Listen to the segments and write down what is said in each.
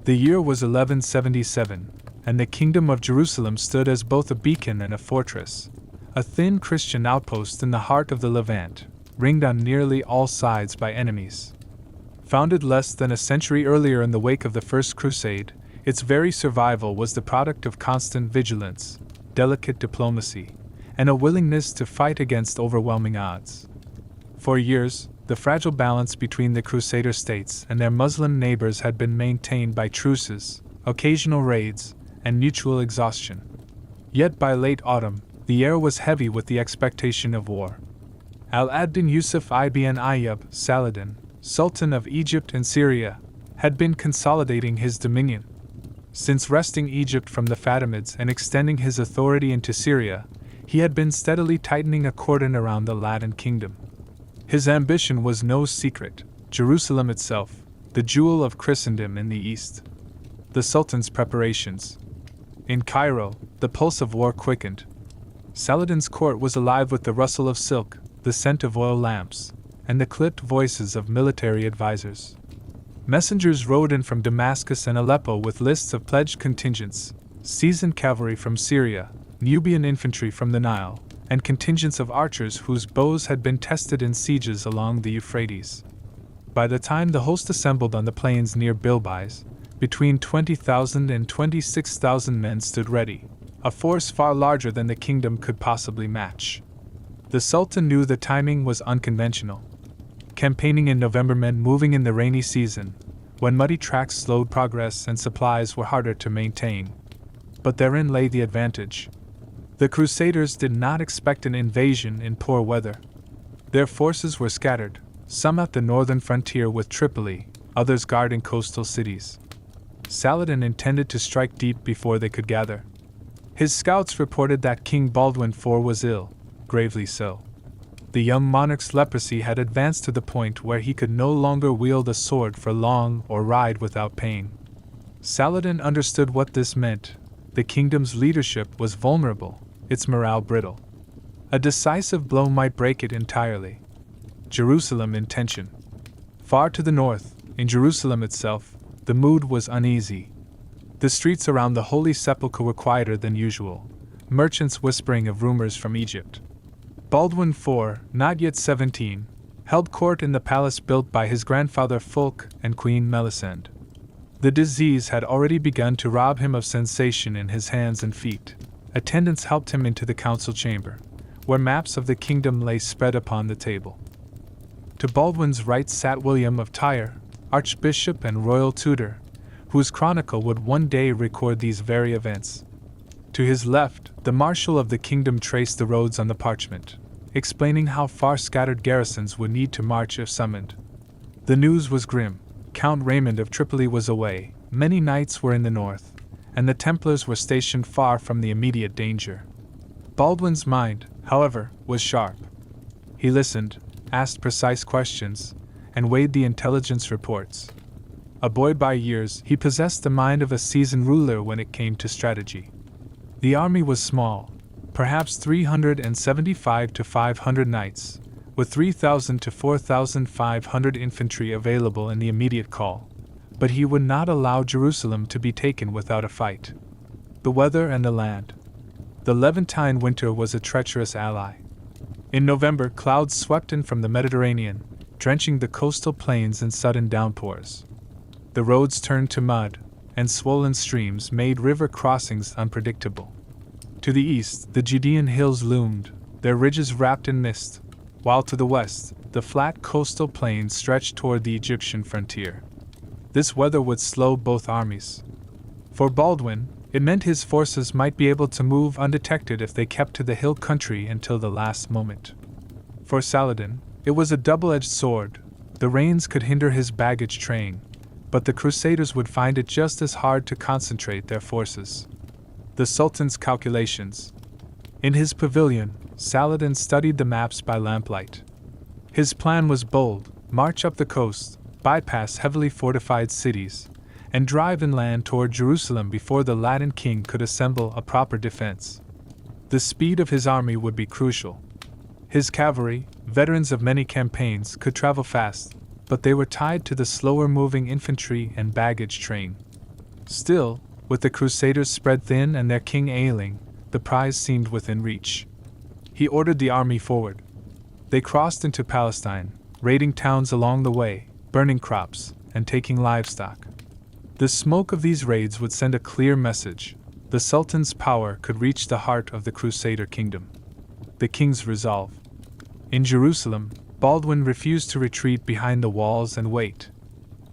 The year was 1177, and the Kingdom of Jerusalem stood as both a beacon and a fortress, a thin Christian outpost in the heart of the Levant, ringed on nearly all sides by enemies. Founded less than a century earlier in the wake of the First Crusade, its very survival was the product of constant vigilance, delicate diplomacy, and a willingness to fight against overwhelming odds. For years, the fragile balance between the Crusader States and their Muslim neighbors had been maintained by truces, occasional raids, and mutual exhaustion. Yet by late autumn, the air was heavy with the expectation of war. Al-ad-Din Yusuf ibn Ayyub, Saladin, Sultan of Egypt and Syria, had been consolidating his dominion. Since wresting Egypt from the Fatimids and extending his authority into Syria, he had been steadily tightening a cordon around the Latin kingdom. His ambition was no secret: Jerusalem itself, the jewel of Christendom in the east. The Sultan's preparations. In Cairo, the pulse of war quickened. Saladin's court was alive with the rustle of silk, the scent of oil lamps, and the clipped voices of military advisors. Messengers rode in from Damascus and Aleppo with lists of pledged contingents, seasoned cavalry from Syria, Nubian infantry from the Nile, and contingents of archers whose bows had been tested in sieges along the Euphrates. By the time the host assembled on the plains near Bilbais, between 20,000 and 26,000 men stood ready, a force far larger than the kingdom could possibly match. The Sultan knew the timing was unconventional. Campaigning in November meant moving in the rainy season, when muddy tracks slowed progress and supplies were harder to maintain. But therein lay the advantage. The Crusaders did not expect an invasion in poor weather. Their forces were scattered, some at the northern frontier with Tripoli, others guarding coastal cities. Saladin intended to strike deep before they could gather. His scouts reported that King Baldwin IV was ill, gravely so. The young monarch's leprosy had advanced to the point where he could no longer wield a sword for long or ride without pain. Saladin understood what this meant. The kingdom's leadership was vulnerable, its morale brittle. A decisive blow might break it entirely. Jerusalem in tension. Far to the north, in Jerusalem itself, the mood was uneasy. The streets around the Holy Sepulchre were quieter than usual, merchants whispering of rumors from Egypt. Baldwin IV, not yet 17, held court in the palace built by his grandfather Fulk and Queen Melisende. The disease had already begun to rob him of sensation in his hands and feet. Attendants helped him into the council chamber, where maps of the kingdom lay spread upon the table. To Baldwin's right sat William of Tyre, archbishop and royal tutor, whose chronicle would one day record these very events. To his left, the marshal of the kingdom traced the roads on the parchment, explaining how far scattered garrisons would need to march if summoned. The news was grim. Count Raymond of Tripoli was away, many knights were in the north, and the Templars were stationed far from the immediate danger. Baldwin's mind, however, was sharp. He listened, asked precise questions, and weighed the intelligence reports. A boy by years, he possessed the mind of a seasoned ruler when it came to strategy. The army was small, perhaps 375 to 500 knights, with 3,000 to 4,500 infantry available in the immediate call, but he would not allow Jerusalem to be taken without a fight. The weather and the land. The Levantine winter was a treacherous ally. In November, clouds swept in from the Mediterranean, drenching the coastal plains in sudden downpours. The roads turned to mud, and swollen streams made river crossings unpredictable. To the east, the Judean hills loomed, their ridges wrapped in mist, while to the west, the flat coastal plains stretched toward the Egyptian frontier. This weather would slow both armies. For Baldwin, it meant his forces might be able to move undetected if they kept to the hill country until the last moment. For Saladin, it was a double-edged sword. The rains could hinder his baggage train, but the Crusaders would find it just as hard to concentrate their forces. The Sultan's calculations. In his pavilion, Saladin studied the maps by lamplight. His plan was bold: march up the coast, bypass heavily fortified cities, and drive inland toward Jerusalem before the Latin king could assemble a proper defense. The speed of his army would be crucial. His cavalry, veterans of many campaigns, could travel fast, but they were tied to the slower-moving infantry and baggage train. Still, with the Crusaders spread thin and their king ailing, the prize seemed within reach. He ordered the army forward. They crossed into Palestine, raiding towns along the way, burning crops, and taking livestock. The smoke of these raids would send a clear message: the Sultan's power could reach the heart of the Crusader kingdom. The king's resolve. In Jerusalem, Baldwin refused to retreat behind the walls and wait.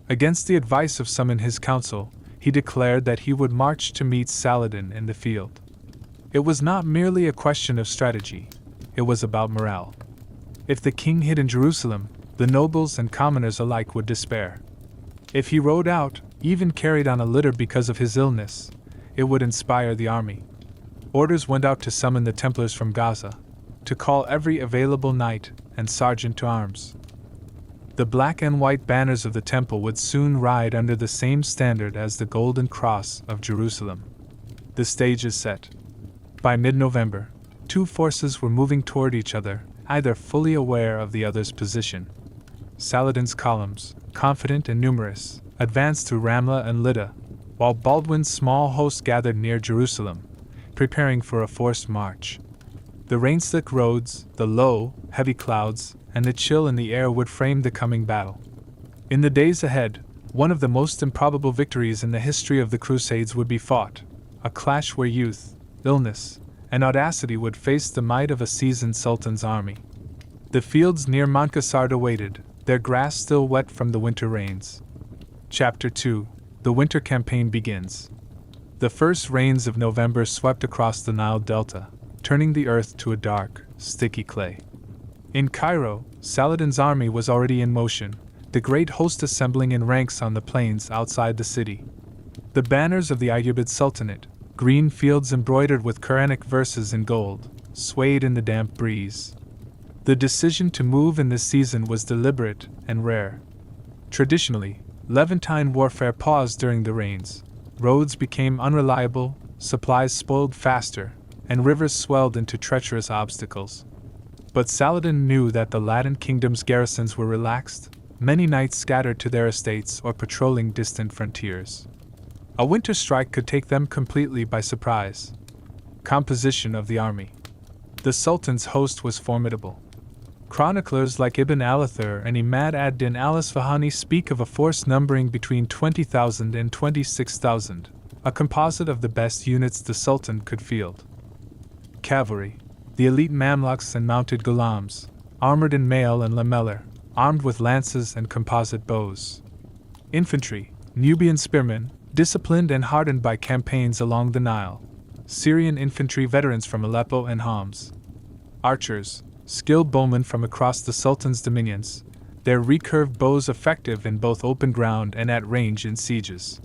Against the advice of some in his council, he declared that he would march to meet Saladin in the field. It was not merely a question of strategy, it was about morale. If the king hid in Jerusalem, the nobles and commoners alike would despair. If he rode out, even carried on a litter because of his illness, it would inspire the army. Orders went out to summon the Templars from Gaza, to call every available knight and sergeant to arms. The black and white banners of the temple would soon ride under the same standard as the Golden Cross of Jerusalem. The stage is set. By mid-November, two forces were moving toward each other, either fully aware of the other's position. Saladin's columns, confident and numerous, advanced through Ramla and Lydda, while Baldwin's small host gathered near Jerusalem, preparing for a forced march. The rain-slick roads, the low, heavy clouds, and the chill in the air would frame the coming battle. In the days ahead, one of the most improbable victories in the history of the Crusades would be fought, a clash where youth, illness, and audacity would face the might of a seasoned sultan's army. The fields near Montgisard awaited, their grass still wet from the winter rains. Chapter 2: The Winter Campaign begins. The first rains of November swept across the Nile Delta, turning the earth to a dark, sticky clay. In Cairo, Saladin's army was already in motion, the great host assembling in ranks on the plains outside the city. The banners of the Ayyubid Sultanate, green fields embroidered with Quranic verses in gold, swayed in the damp breeze. The decision to move in this season was deliberate and rare. Traditionally, Levantine warfare paused during the rains. Roads became unreliable, supplies spoiled faster, and rivers swelled into treacherous obstacles. But Saladin knew that the Latin kingdom's garrisons were relaxed, many knights scattered to their estates or patrolling distant frontiers. A winter strike could take them completely by surprise. Composition of the army. The Sultan's host was formidable. Chroniclers like Ibn al-Athir and Imad ad-Din al-Isfahani speak of a force numbering between 20,000 and 26,000, a composite of the best units the Sultan could field. Cavalry. The elite Mamluks and mounted Ghulams, armored in mail and lamellar, armed with lances and composite bows. Infantry. Nubian spearmen, disciplined and hardened by campaigns along the Nile. Syrian infantry veterans from Aleppo and Homs. Archers. Skilled bowmen from across the Sultan's dominions, their recurved bows effective in both open ground and at range in sieges.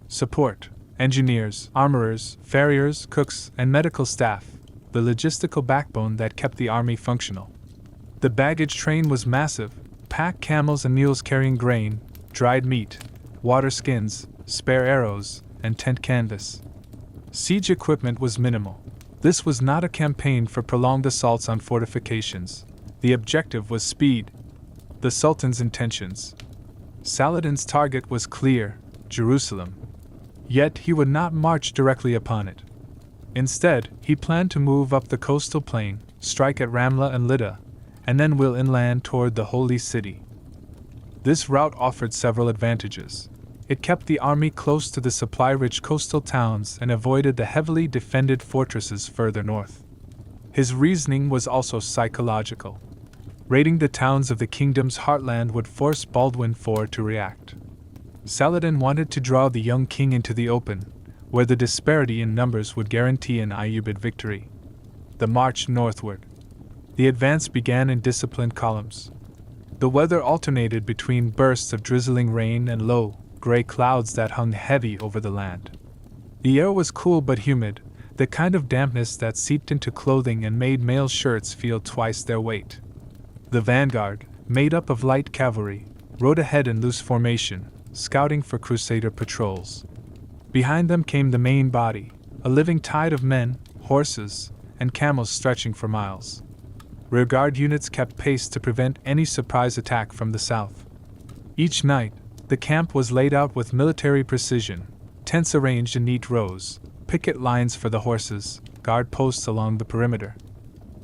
Support. Engineers, armorers, farriers, cooks, and medical staff, the logistical backbone that kept the army functional. The baggage train was massive, pack camels and mules carrying grain, dried meat, water skins, spare arrows, and tent canvas. Siege equipment was minimal. This was not a campaign for prolonged assaults on fortifications. The objective was speed. The Sultan's intentions. Saladin's target was clear: Jerusalem. Yet he would not march directly upon it. Instead, he planned to move up the coastal plain, strike at Ramla and Lydda, and then wheel inland toward the Holy City. This route offered several advantages. It kept the army close to the supply-rich coastal towns and avoided the heavily defended fortresses further north. His reasoning was also psychological. Raiding the towns of the kingdom's heartland would force Baldwin IV to react. Saladin wanted to draw the young king into the open, where the disparity in numbers would guarantee an Ayyubid victory. The march northward. The advance began in disciplined columns. The weather alternated between bursts of drizzling rain and low, gray clouds that hung heavy over the land. The air was cool but humid, the kind of dampness that seeped into clothing and made mail shirts feel twice their weight. The vanguard, made up of light cavalry, rode ahead in loose formation, scouting for Crusader patrols. Behind them came the main body, a living tide of men, horses, and camels stretching for miles. Rearguard units kept pace to prevent any surprise attack from the south. Each night, the camp was laid out with military precision, tents arranged in neat rows, picket lines for the horses, guard posts along the perimeter.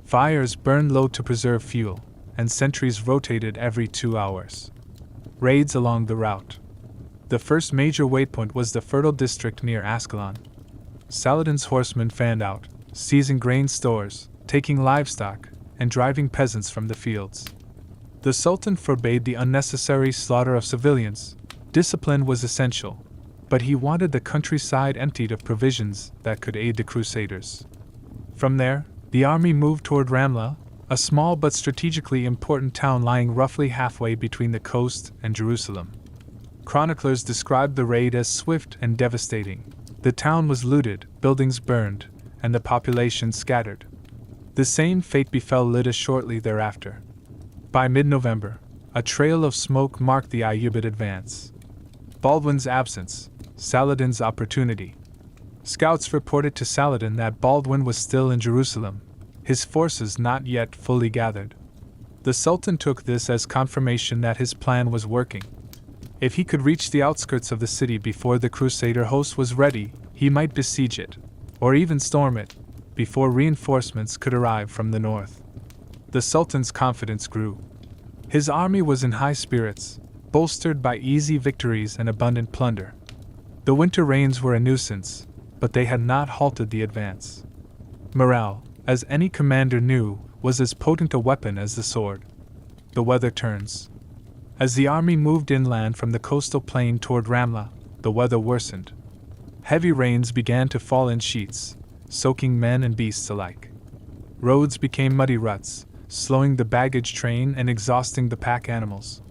Fires burned low to preserve fuel, and sentries rotated every 2 hours. Raids along the route. The first major waypoint was the fertile district near Ascalon. Saladin's horsemen fanned out, seizing grain stores, taking livestock, and driving peasants from the fields. The Sultan forbade the unnecessary slaughter of civilians. Discipline was essential, but he wanted the countryside emptied of provisions that could aid the Crusaders. From there, the army moved toward Ramla, a small but strategically important town lying roughly halfway between the coast and Jerusalem. Chroniclers described the raid as swift and devastating. The town was looted, buildings burned, and the population scattered. The same fate befell Lydda shortly thereafter. By mid-November, a trail of smoke marked the Ayyubid advance. Baldwin's absence, Saladin's opportunity. Scouts reported to Saladin that Baldwin was still in Jerusalem, his forces not yet fully gathered. The Sultan took this as confirmation that his plan was working. If he could reach the outskirts of the city before the Crusader host was ready, he might besiege it, or even storm it, before reinforcements could arrive from the north. The Sultan's confidence grew. His army was in high spirits, bolstered by easy victories and abundant plunder. The winter rains were a nuisance, but they had not halted the advance. Morale, as any commander knew, was as potent a weapon as the sword. The weather turns. As the army moved inland from the coastal plain toward Ramla, the weather worsened. Heavy rains began to fall in sheets, soaking men and beasts alike. Roads became muddy ruts, slowing the baggage train and exhausting the pack animals.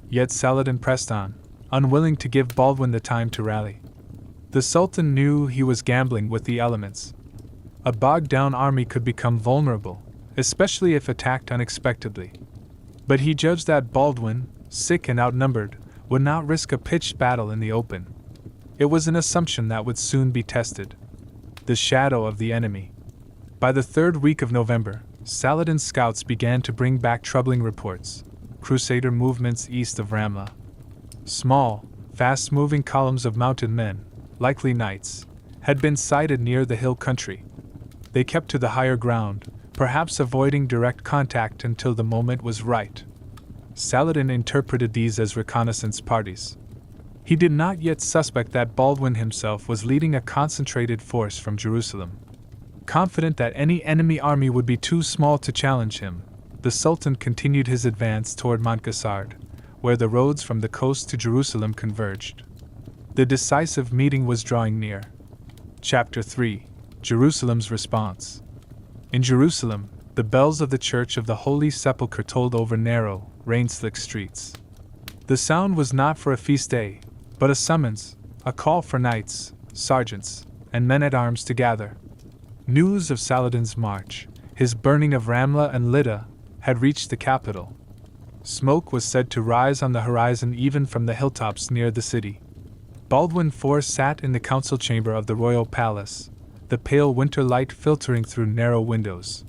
Yet Saladin pressed on, unwilling to give Baldwin the time to rally. The Sultan knew he was gambling with the elements. A bogged-down army could become vulnerable, especially if attacked unexpectedly. But he judged that Baldwin, sick and outnumbered, would not risk a pitched battle in the open. It was an assumption that would soon be tested. The shadow of the enemy. By the third week of November, Saladin's scouts began to bring back troubling reports. Crusader movements east of Ramla. Small, fast-moving columns of mounted men, likely knights, had been sighted near the hill country. They kept to the higher ground, perhaps avoiding direct contact until the moment was right. Saladin interpreted these as reconnaissance parties. He did not yet suspect that Baldwin himself was leading a concentrated force from Jerusalem. Confident that any enemy army would be too small to challenge him, the Sultan continued his advance toward Montgisard, where the roads from the coast to Jerusalem converged. The decisive meeting was drawing near. Chapter 3: Jerusalem's Response. In Jerusalem, the bells of the Church of the Holy Sepulchre tolled over narrow, rain-slick streets. The sound was not for a feast day, but a summons, a call for knights, sergeants, and men-at-arms to gather. News of Saladin's march, his burning of Ramla and Lydda, had reached the capital. Smoke was said to rise on the horizon even from the hilltops near the city. Baldwin IV sat in the council chamber of the royal palace, the pale winter light filtering through narrow windows.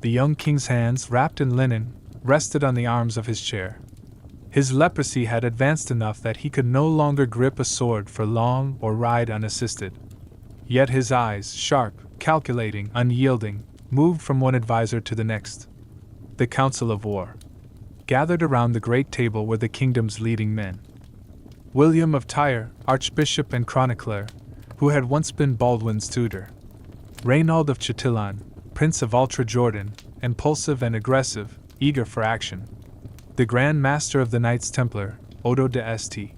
The young king's hands, wrapped in linen, rested on the arms of his chair. His leprosy had advanced enough that he could no longer grip a sword for long or ride unassisted. Yet his eyes, sharp, calculating, unyielding, moved from one advisor to the next. The Council of War. Gathered around the great table were the kingdom's leading men. William of Tyre, archbishop and chronicler, who had once been Baldwin's tutor. Reynald of Chatillon, prince of Ultra-Jordan, impulsive and aggressive, eager for action. The Grand Master of the Knights Templar, Odo de St.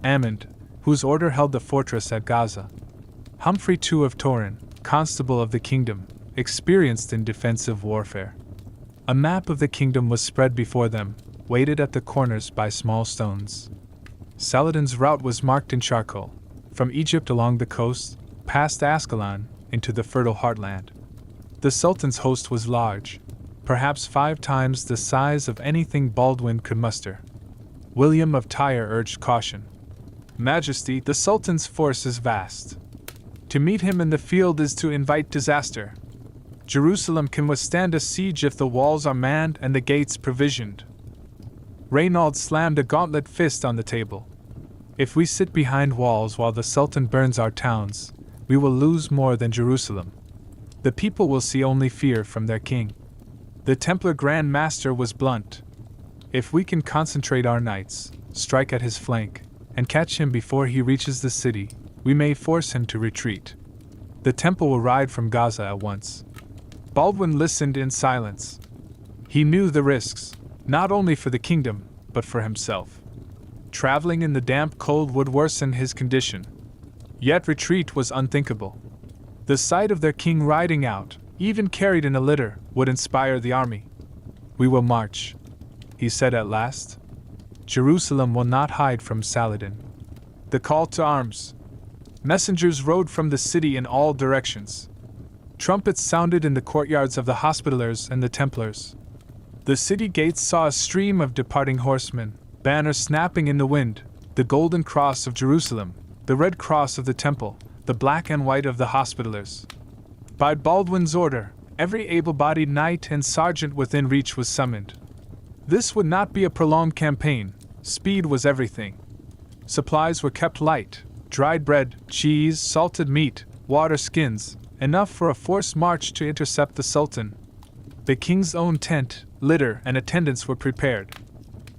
Amand, whose order held the fortress at Gaza. Humphrey II of Torin, constable of the kingdom, experienced in defensive warfare. A map of the kingdom was spread before them, weighted at the corners by small stones. Saladin's route was marked in charcoal, from Egypt along the coast, past Ascalon, into the fertile heartland. The Sultan's host was large, perhaps 5 times the size of anything Baldwin could muster. William of Tyre urged caution. Majesty, the Sultan's force is vast. To meet him in the field is to invite disaster. Jerusalem can withstand a siege if the walls are manned and the gates provisioned. Reynald slammed a gauntlet fist on the table. If we sit behind walls while the Sultan burns our towns, we will lose more than Jerusalem. The people will see only fear from their king." The Templar Grand Master was blunt. "If we can concentrate our knights, strike at his flank, and catch him before he reaches the city, we may force him to retreat. The temple will ride from Gaza at once." Baldwin listened in silence. He knew the risks, not only for the kingdom, but for himself. Traveling in the damp cold would worsen his condition. Yet retreat was unthinkable. The sight of their king riding out, even carried in a litter, would inspire the army. "We will march," he said at last. "Jerusalem will not hide from Saladin." The call to arms. Messengers rode from the city in all directions. Trumpets sounded in the courtyards of the Hospitallers and the Templars. The city gates saw a stream of departing horsemen, banners snapping in the wind, the golden cross of Jerusalem, the red cross of the temple, the black and white of the Hospitallers. By Baldwin's order, every able-bodied knight and sergeant within reach was summoned. This would not be a prolonged campaign. Speed was everything. Supplies were kept light: dried bread, cheese, salted meat, water skins, enough for a forced march to intercept the Sultan. The king's own tent, litter, and attendants were prepared.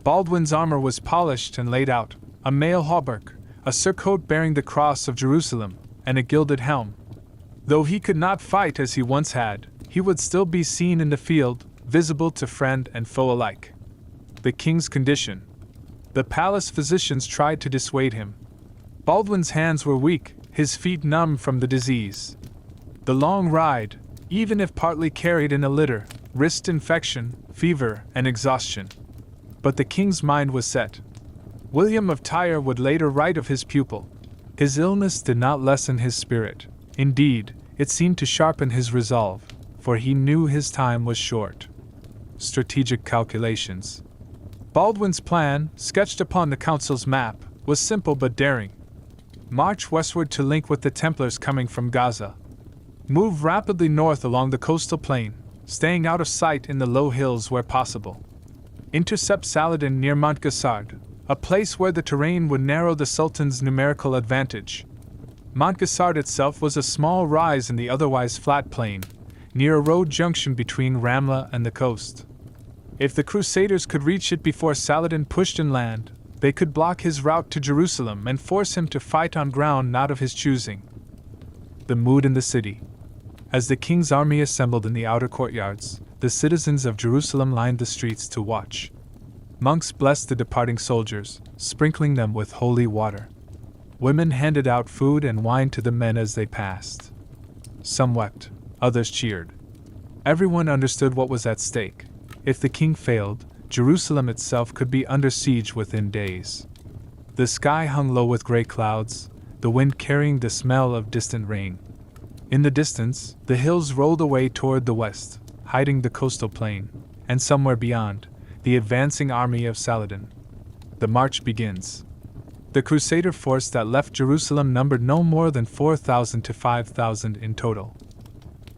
Baldwin's armor was polished and laid out: a mail hauberk, a surcoat bearing the cross of Jerusalem, and a gilded helm. Though he could not fight as he once had, he would still be seen in the field, visible to friend and foe alike. The king's condition. The palace physicians tried to dissuade him. Baldwin's hands were weak, his feet numb from the disease. The long ride, even if partly carried in a litter, risked infection, fever, and exhaustion. But the king's mind was set. William of Tyre would later write of his pupil. His illness did not lessen his spirit. Indeed, it seemed to sharpen his resolve, for he knew his time was short. Strategic calculations. Baldwin's plan, sketched upon the council's map, was simple but daring. March westward to link with the Templars coming from Gaza. Move rapidly north along the coastal plain, staying out of sight in the low hills where possible. Intercept Saladin near Montgisard, a place where the terrain would narrow the Sultan's numerical advantage. Montgisard itself was a small rise in the otherwise flat plain, near a road junction between Ramla and the coast. If the Crusaders could reach it before Saladin pushed inland, they could block his route to Jerusalem and force him to fight on ground not of his choosing. The mood in the city. As the king's army assembled in the outer courtyards, the citizens of Jerusalem lined the streets to watch. Monks blessed the departing soldiers, sprinkling them with holy water. Women handed out food and wine to the men as they passed. Some wept, others cheered. Everyone understood what was at stake. If the king failed, Jerusalem itself could be under siege within days. The sky hung low with gray clouds, the wind carrying the smell of distant rain. In the distance, the hills rolled away toward the west, hiding the coastal plain, and somewhere beyond, the advancing army of Saladin. The march begins. The Crusader force that left Jerusalem numbered no more than 4,000 to 5,000 in total.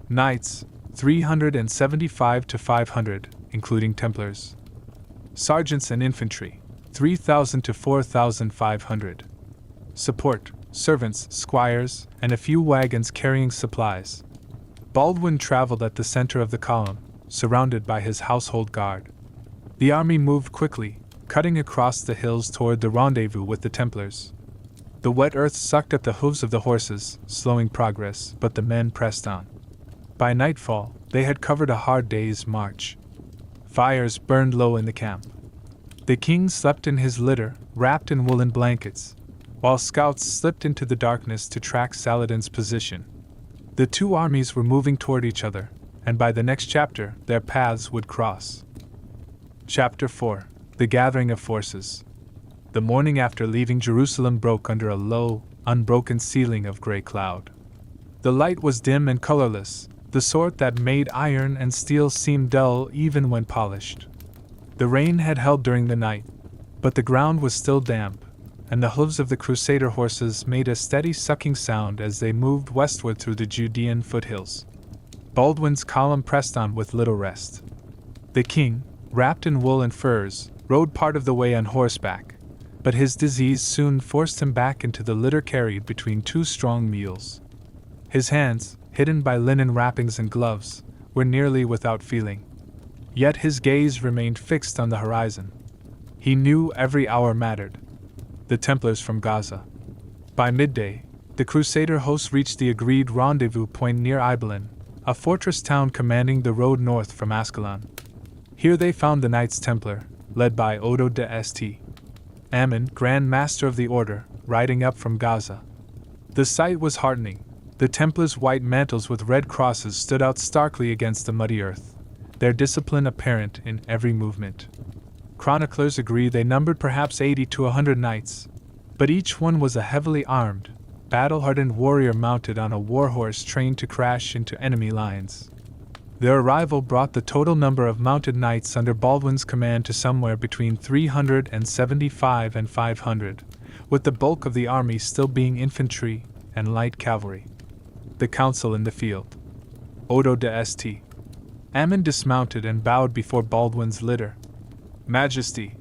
Knights, 375 to 500, including Templars. Sergeants and infantry, 3,000 to 4,500. Support, servants, squires, and a few wagons carrying supplies. Baldwin traveled at the center of the column, surrounded by his household guard. The army moved quickly, cutting across the hills toward the rendezvous with the Templars. The wet earth sucked at the hooves of the horses, slowing progress, but the men pressed on. By nightfall, they had covered a hard day's march. Fires burned low in the camp. The king slept in his litter, wrapped in woolen blankets, while scouts slipped into the darkness to track Saladin's position. The two armies were moving toward each other, and by the next chapter, their paths would cross. Chapter 4: The Gathering of Forces. The morning after leaving Jerusalem broke under a low, unbroken ceiling of gray cloud. The light was dim and colorless, the sort that made iron and steel seem dull even when polished. The rain had held during the night, but the ground was still damp, and the hooves of the Crusader horses made a steady sucking sound as they moved westward through the Judean foothills. Baldwin's column pressed on with little rest. The king, wrapped in wool and furs, rode part of the way on horseback, but his disease soon forced him back into the litter carried between two strong mules. His hands, hidden by linen wrappings and gloves, were nearly without feeling. Yet his gaze remained fixed on the horizon. He knew every hour mattered. The Templars from Gaza. By midday, the Crusader host reached the agreed rendezvous point near Ibelin, a fortress town commanding the road north from Ascalon. Here they found the Knights Templar, led by Odo de St. Ammon, Grand Master of the Order, riding up from Gaza. The sight was heartening. The Templars' white mantles with red crosses stood out starkly against the muddy earth, their discipline apparent in every movement. Chroniclers agree they numbered perhaps 80 to 100 knights, but each one was a heavily armed, battle-hardened warrior mounted on a warhorse trained to crash into enemy lines. Their arrival brought the total number of mounted knights under Baldwin's command to somewhere between 375 and 500, with the bulk of the army still being infantry and light cavalry. The council in the field. Odo de St. Ammon dismounted and bowed before Baldwin's litter. "Majesty,"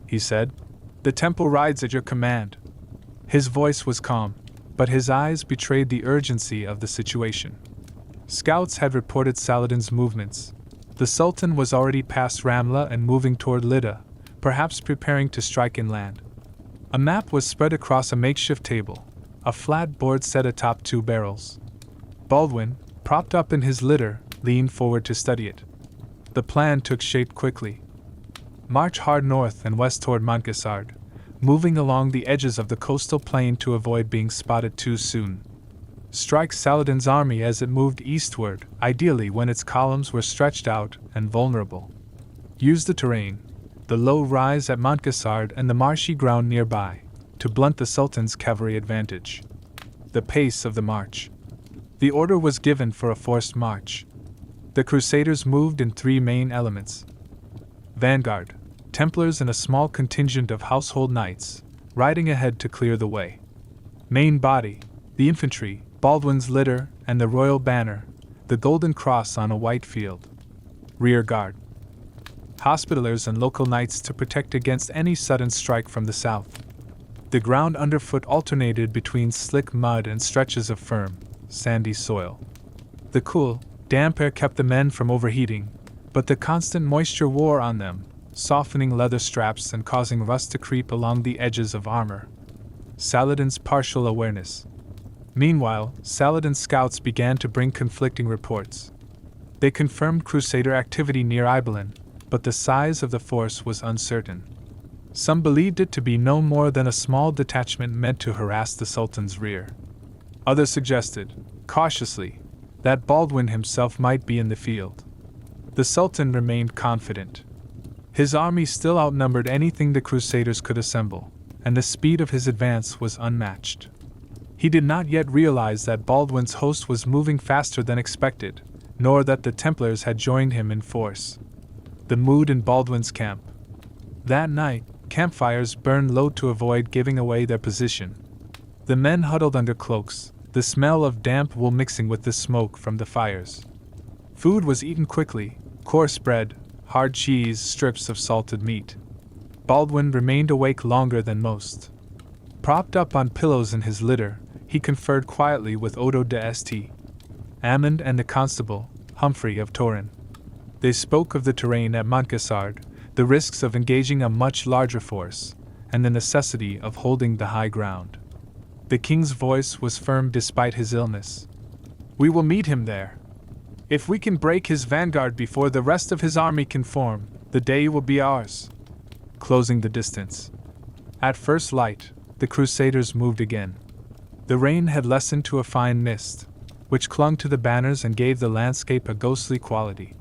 he said, "the temple rides at your command." His voice was calm, but his eyes betrayed the urgency of the situation. Scouts had reported Saladin's movements. The Sultan was already past Ramla and moving toward Lydda, perhaps preparing to strike inland. A map was spread across a makeshift table, a flat board set atop two barrels. Baldwin, propped up in his litter, leaned forward to study it. The plan took shape quickly. March hard north and west toward Montgisard, moving along the edges of the coastal plain to avoid being spotted too soon. Strike Saladin's army as it moved eastward, ideally when its columns were stretched out and vulnerable. Use the terrain, the low rise at Montgisard and the marshy ground nearby, to blunt the Sultan's cavalry advantage. The pace of the march. The order was given for a forced march. The Crusaders moved in three main elements. Vanguard, Templars and a small contingent of household knights, riding ahead to clear the way. Main body, the infantry, Baldwin's litter, and the royal banner, the golden cross on a white field. Rear guard. Hospitallers and local knights to protect against any sudden strike from the south. The ground underfoot alternated between slick mud and stretches of firm, sandy soil. The cool, damp air kept the men from overheating, but the constant moisture wore on them, softening leather straps and causing rust to creep along the edges of armor. Saladin's partial awareness. Meanwhile, Saladin's scouts began to bring conflicting reports. They confirmed Crusader activity near Ibelin, but the size of the force was uncertain. Some believed it to be no more than a small detachment meant to harass the Sultan's rear. Others suggested, cautiously, that Baldwin himself might be in the field. The Sultan remained confident. His army still outnumbered anything the Crusaders could assemble, and the speed of his advance was unmatched. He did not yet realize that Baldwin's host was moving faster than expected, nor that the Templars had joined him in force. The mood in Baldwin's camp. That night, campfires burned low to avoid giving away their position. The men huddled under cloaks, the smell of damp wool mixing with the smoke from the fires. Food was eaten quickly, coarse bread, hard cheese, strips of salted meat. Baldwin remained awake longer than most. Propped up on pillows in his litter, he conferred quietly with Odo de St. Ammon and the constable, Humphrey of Torin. They spoke of the terrain at Montgisard, the risks of engaging a much larger force, and the necessity of holding the high ground. The king's voice was firm despite his illness. "We will meet him there. If we can break his vanguard before the rest of his army can form, the day will be ours." Closing the distance. At first light, the Crusaders moved again. The rain had lessened to a fine mist, which clung to the banners and gave the landscape a ghostly quality.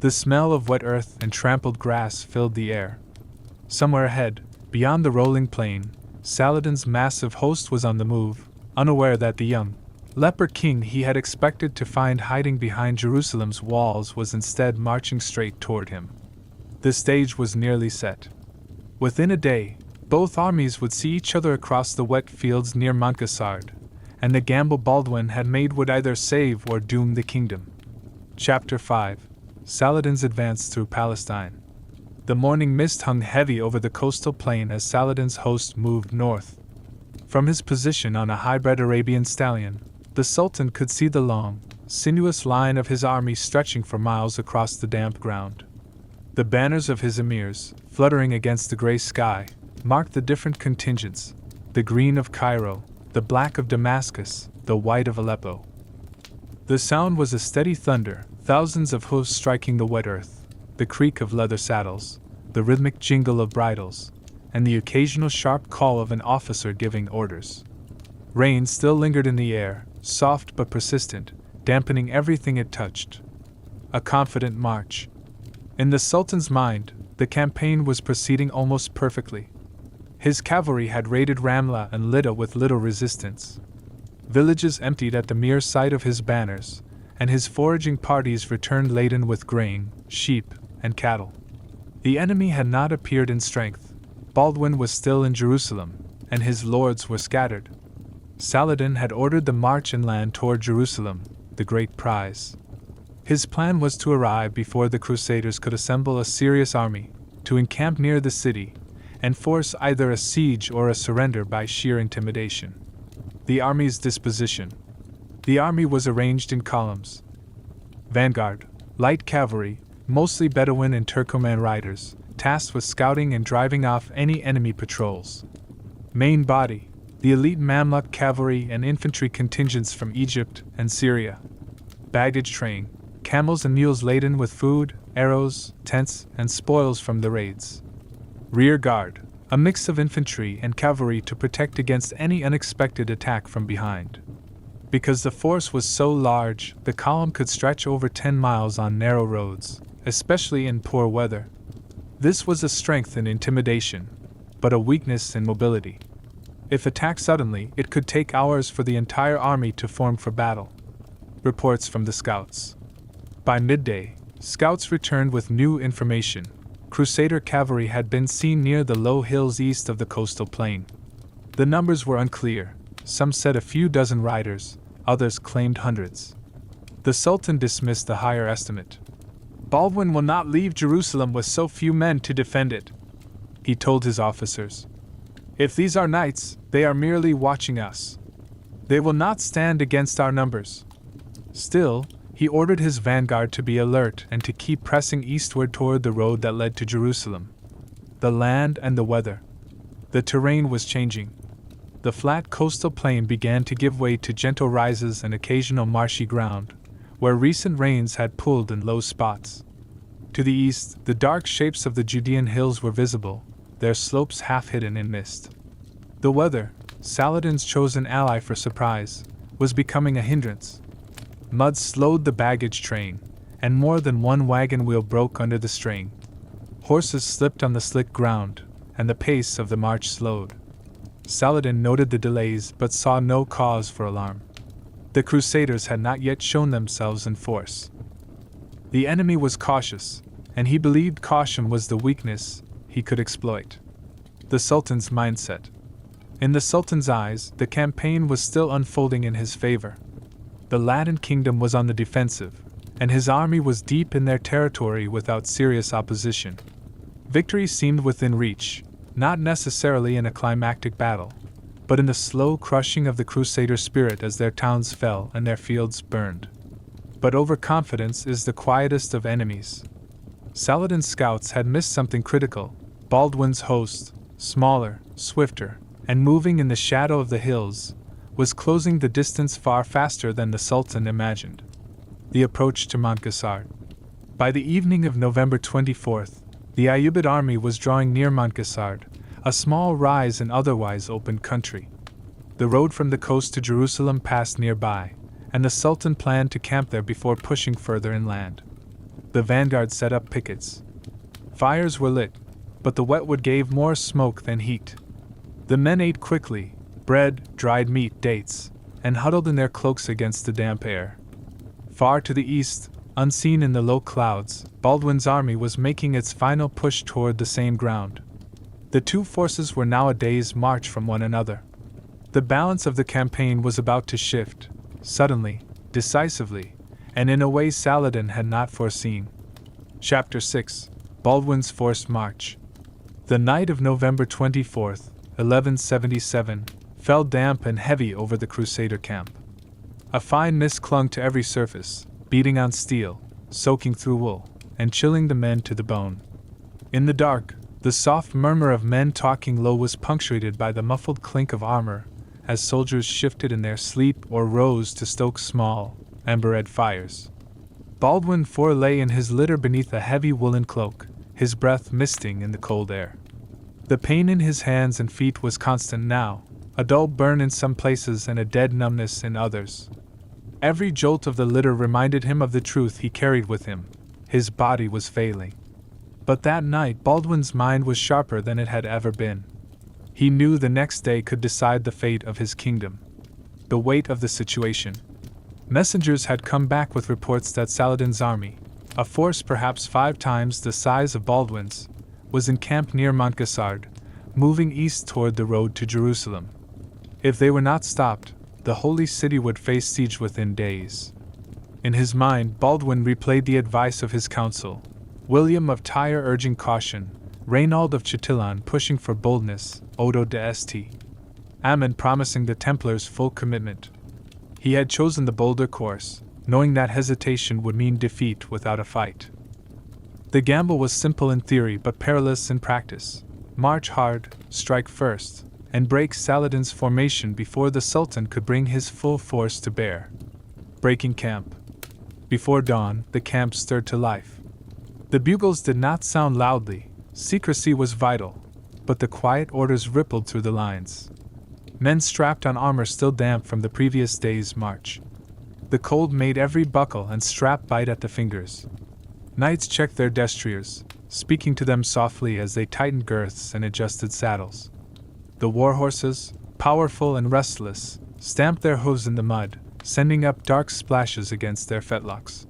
The smell of wet earth and trampled grass filled the air. Somewhere ahead, beyond the rolling plain, Saladin's massive host was on the move, unaware that the young leper king he had expected to find hiding behind Jerusalem's walls was instead marching straight toward him. The stage was nearly set. Within a day, both armies would see each other across the wet fields near Montgisard, and the gamble Baldwin had made would either save or doom the kingdom. Chapter 5. Saladin's Advance Through Palestine. The morning mist hung heavy over the coastal plain as Saladin's host moved north. From his position on a high-bred Arabian stallion, the Sultan could see the long, sinuous line of his army stretching for miles across the damp ground. The banners of his emirs, fluttering against the gray sky, marked the different contingents: the green of Cairo, the black of Damascus, the white of Aleppo. The sound was a steady thunder, thousands of hoofs striking the wet earth, the creak of leather saddles, the rhythmic jingle of bridles, and the occasional sharp call of an officer giving orders. Rain still lingered in the air, soft but persistent, dampening everything it touched. A confident march. In the Sultan's mind, the campaign was proceeding almost perfectly. His cavalry had raided Ramla and Lydda with little resistance. Villages emptied at the mere sight of his banners, and his foraging parties returned laden with grain, sheep, and cattle. The enemy had not appeared in strength. Baldwin was still in Jerusalem, and his lords were scattered. Saladin had ordered the march inland toward Jerusalem, the great prize. His plan was to arrive before the Crusaders could assemble a serious army, to encamp near the city, and force either a siege or a surrender by sheer intimidation. The army's disposition. The army was arranged in columns. Vanguard, light cavalry, mostly Bedouin and Turkoman riders, tasked with scouting and driving off any enemy patrols. Main body, the elite Mamluk cavalry and infantry contingents from Egypt and Syria. Baggage train, camels and mules laden with food, arrows, tents, and spoils from the raids. Rear guard, a mix of infantry and cavalry to protect against any unexpected attack from behind. Because the force was so large, the column could stretch over 10 miles on narrow roads, especially in poor weather. This was a strength in intimidation, but a weakness in mobility. If attacked suddenly, it could take hours for the entire army to form for battle. Reports from the scouts. By midday, scouts returned with new information. Crusader cavalry had been seen near the low hills east of the coastal plain. The numbers were unclear. Some said a few dozen riders, others claimed hundreds. The Sultan dismissed the higher estimate. Baldwin will not leave Jerusalem with so few men to defend it, he told his officers. If these are knights, they are merely watching us. They will not stand against our numbers. Still, he ordered his vanguard to be alert and to keep pressing eastward toward the road that led to Jerusalem. The land and the weather. The terrain was changing. The flat coastal plain began to give way to gentle rises and occasional marshy ground, where recent rains had pooled in low spots. To the east, the dark shapes of the Judean hills were visible, their slopes half hidden in mist. The weather, Saladin's chosen ally for surprise, was becoming a hindrance. Mud slowed the baggage train, and more than one wagon wheel broke under the strain. Horses slipped on the slick ground, and the pace of the march slowed. Saladin noted the delays but saw no cause for alarm. The Crusaders had not yet shown themselves in force. The enemy was cautious, and he believed caution was the weakness he could exploit. The Sultan's mindset. In the Sultan's eyes, the campaign was still unfolding in his favor. The Latin kingdom was on the defensive, and his army was deep in their territory without serious opposition. Victory seemed within reach, not necessarily in a climactic battle, but in the slow crushing of the Crusader spirit as their towns fell and their fields burned. But overconfidence is the quietest of enemies. Saladin's scouts had missed something critical. Baldwin's host, smaller, swifter, and moving in the shadow of the hills, was closing the distance far faster than the Sultan imagined. The approach to Montgisard. By the evening of November 24th, the Ayyubid army was drawing near Montgisard, a small rise in otherwise open country. The road from the coast to Jerusalem passed nearby, and the Sultan planned to camp there before pushing further inland. The vanguard set up pickets. Fires were lit, but the wet wood gave more smoke than heat. The men ate quickly, bread, dried meat, dates, and huddled in their cloaks against the damp air. Far to the east, unseen in the low clouds, Baldwin's army was making its final push toward the same ground. The two forces were now a day's march from one another. The balance of the campaign was about to shift, suddenly, decisively, and in a way Saladin had not foreseen. Chapter 6. Baldwin's forced march. The night of November 24th, 1177, fell damp and heavy over the Crusader camp. A fine mist clung to every surface, beating on steel, soaking through wool, and chilling the men to the bone. In the dark, the soft murmur of men talking low was punctuated by the muffled clink of armor, as soldiers shifted in their sleep or rose to stoke small, ember-red fires. Baldwin IV lay in his litter beneath a heavy woolen cloak, his breath misting in the cold air. The pain in his hands and feet was constant now, a dull burn in some places and a dead numbness in others. Every jolt of the litter reminded him of the truth he carried with him: his body was failing. But that night Baldwin's mind was sharper than it had ever been. He knew the next day could decide the fate of his kingdom. The weight of the situation. Messengers had come back with reports that Saladin's army, a force perhaps 5 times the size of Baldwin's, was encamped near Montgisard, moving east toward the road to Jerusalem. If they were not stopped, the holy city would face siege within days. In his mind, Baldwin replayed the advice of his council: William of Tyre urging caution, Reynald of Chatillon pushing for boldness, Odo de St. Amand promising the Templars full commitment. He had chosen the bolder course, knowing that hesitation would mean defeat without a fight. The gamble was simple in theory but perilous in practice. March hard, strike first, and break Saladin's formation before the Sultan could bring his full force to bear. Breaking camp. Before dawn, the camp stirred to life. The bugles did not sound loudly, secrecy was vital, but the quiet orders rippled through the lines. Men strapped on armor still damp from the previous day's march. The cold made every buckle and strap bite at the fingers. Knights checked their destriers, speaking to them softly as they tightened girths and adjusted saddles. The war horses, powerful and restless, stamped their hooves in the mud, sending up dark splashes against their fetlocks.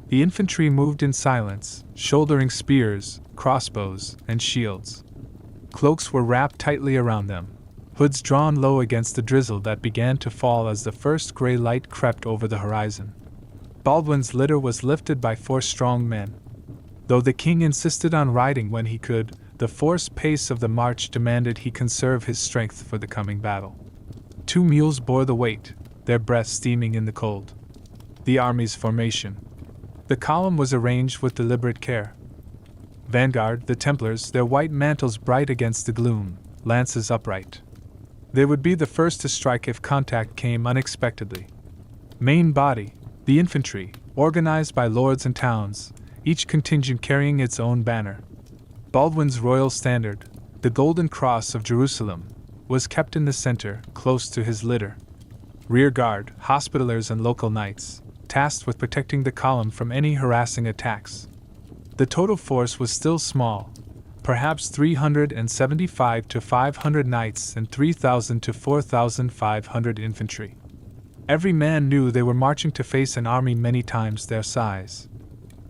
The infantry moved in silence, shouldering spears, crossbows, and shields. Cloaks were wrapped tightly around them, hoods drawn low against the drizzle that began to fall as the first gray light crept over the horizon. Baldwin's litter was lifted by 4 strong men. Though the king insisted on riding when he could, the forced pace of the march demanded he conserve his strength for the coming battle. 2 mules bore the weight, their breath steaming in the cold. The army's formation. The column was arranged with deliberate care. Vanguard, the Templars, their white mantles bright against the gloom, lances upright. They would be the first to strike if contact came unexpectedly. Main body, the infantry, organized by lords and towns, each contingent carrying its own banner. Baldwin's royal standard, the Golden Cross of Jerusalem, was kept in the center, close to his litter. Rear guard, hospitallers and local knights, tasked with protecting the column from any harassing attacks. The total force was still small, perhaps 375 to 500 knights and 3,000 to 4,500 infantry. Every man knew they were marching to face an army many times their size.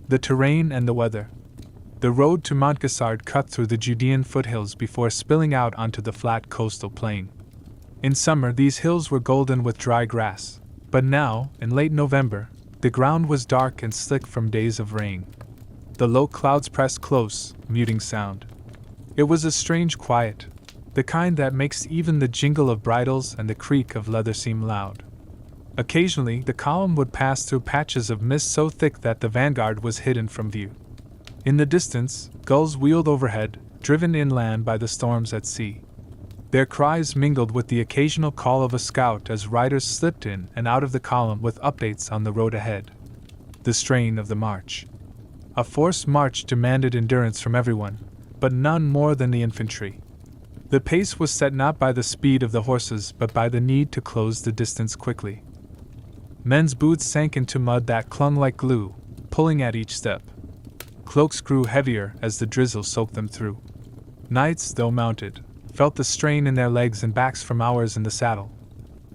The terrain and the weather. The road to Montgisard cut through the Judean foothills before spilling out onto the flat coastal plain. In summer these hills were golden with dry grass, but now, in late November, the ground was dark and slick from days of rain. The low clouds pressed close, muting sound. It was a strange quiet, the kind that makes even the jingle of bridles and the creak of leather seem loud. Occasionally, the column would pass through patches of mist so thick that the vanguard was hidden from view. In the distance, gulls wheeled overhead, driven inland by the storms at sea. Their cries mingled with the occasional call of a scout as riders slipped in and out of the column with updates on the road ahead. The strain of the march. A forced march demanded endurance from everyone, but none more than the infantry. The pace was set not by the speed of the horses but by the need to close the distance quickly. Men's boots sank into mud that clung like glue, pulling at each step. Cloaks grew heavier as the drizzle soaked them through. Knights, though mounted, felt the strain in their legs and backs from hours in the saddle.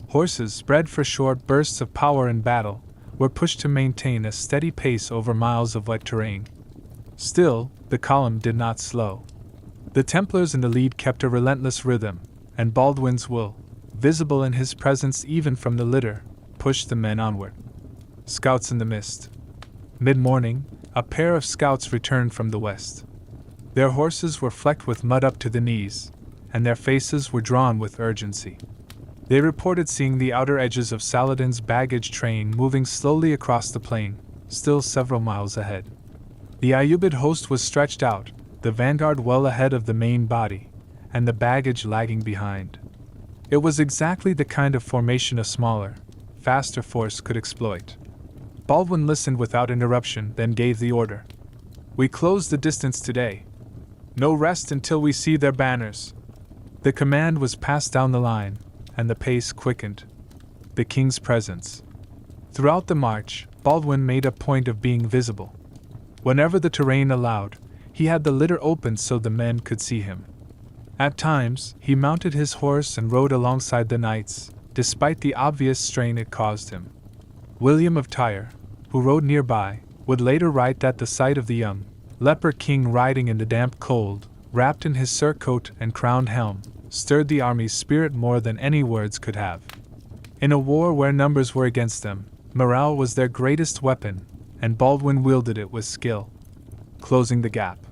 Horses, bred for short bursts of power in battle, were pushed to maintain a steady pace over miles of wet terrain. Still, the column did not slow. The Templars in the lead kept a relentless rhythm, and Baldwin's will, visible in his presence even from the litter, pushed the men onward. Scouts in the mist. Mid-morning, a pair of scouts returned from the west. Their horses were flecked with mud up to the knees, and their faces were drawn with urgency. They reported seeing the outer edges of Saladin's baggage train moving slowly across the plain, still several miles ahead. The Ayyubid host was stretched out, the vanguard well ahead of the main body, and the baggage lagging behind. It was exactly the kind of formation a smaller, faster force could exploit. Baldwin listened without interruption, then gave the order. "We close the distance today. No rest until we see their banners." The command was passed down the line, and the pace quickened. The king's presence. Throughout the march, Baldwin made a point of being visible. Whenever the terrain allowed, he had the litter open so the men could see him. At times, he mounted his horse and rode alongside the knights, despite the obvious strain it caused him. William of Tyre, who rode nearby, would later write that the sight of the young Leper king riding in the damp cold, wrapped in his surcoat and crowned helm, stirred the army's spirit more than any words could have. In a war where numbers were against them, morale was their greatest weapon, and Baldwin wielded it with skill. Closing the gap.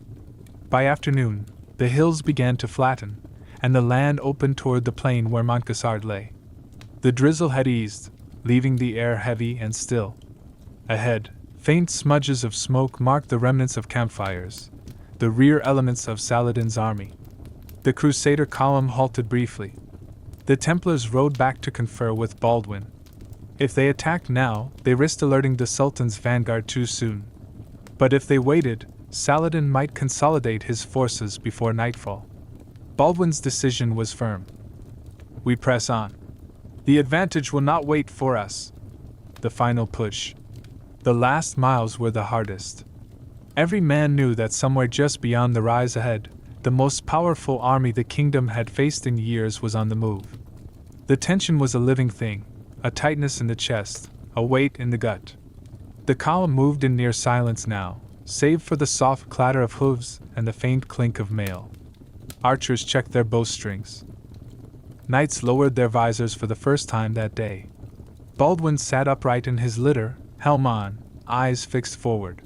By afternoon, the hills began to flatten, and the land opened toward the plain where Montgisard lay. The drizzle had eased, leaving the air heavy and still. Ahead, faint smudges of smoke marked the remnants of campfires, the rear elements of Saladin's army. The Crusader column halted briefly. The Templars rode back to confer with Baldwin. If they attacked now, they risked alerting the Sultan's vanguard too soon. But if they waited, Saladin might consolidate his forces before nightfall. Baldwin's decision was firm. "We press on. The advantage will not wait for us." The final push. The last miles were the hardest. Every man knew that somewhere just beyond the rise ahead, the most powerful army the kingdom had faced in years was on the move. The tension was a living thing, a tightness in the chest, a weight in the gut. The column moved in near silence now, save for the soft clatter of hooves and the faint clink of mail. Archers checked their bowstrings. Knights lowered their visors for the first time that day. Baldwin sat upright in his litter, helm on, eyes fixed forward.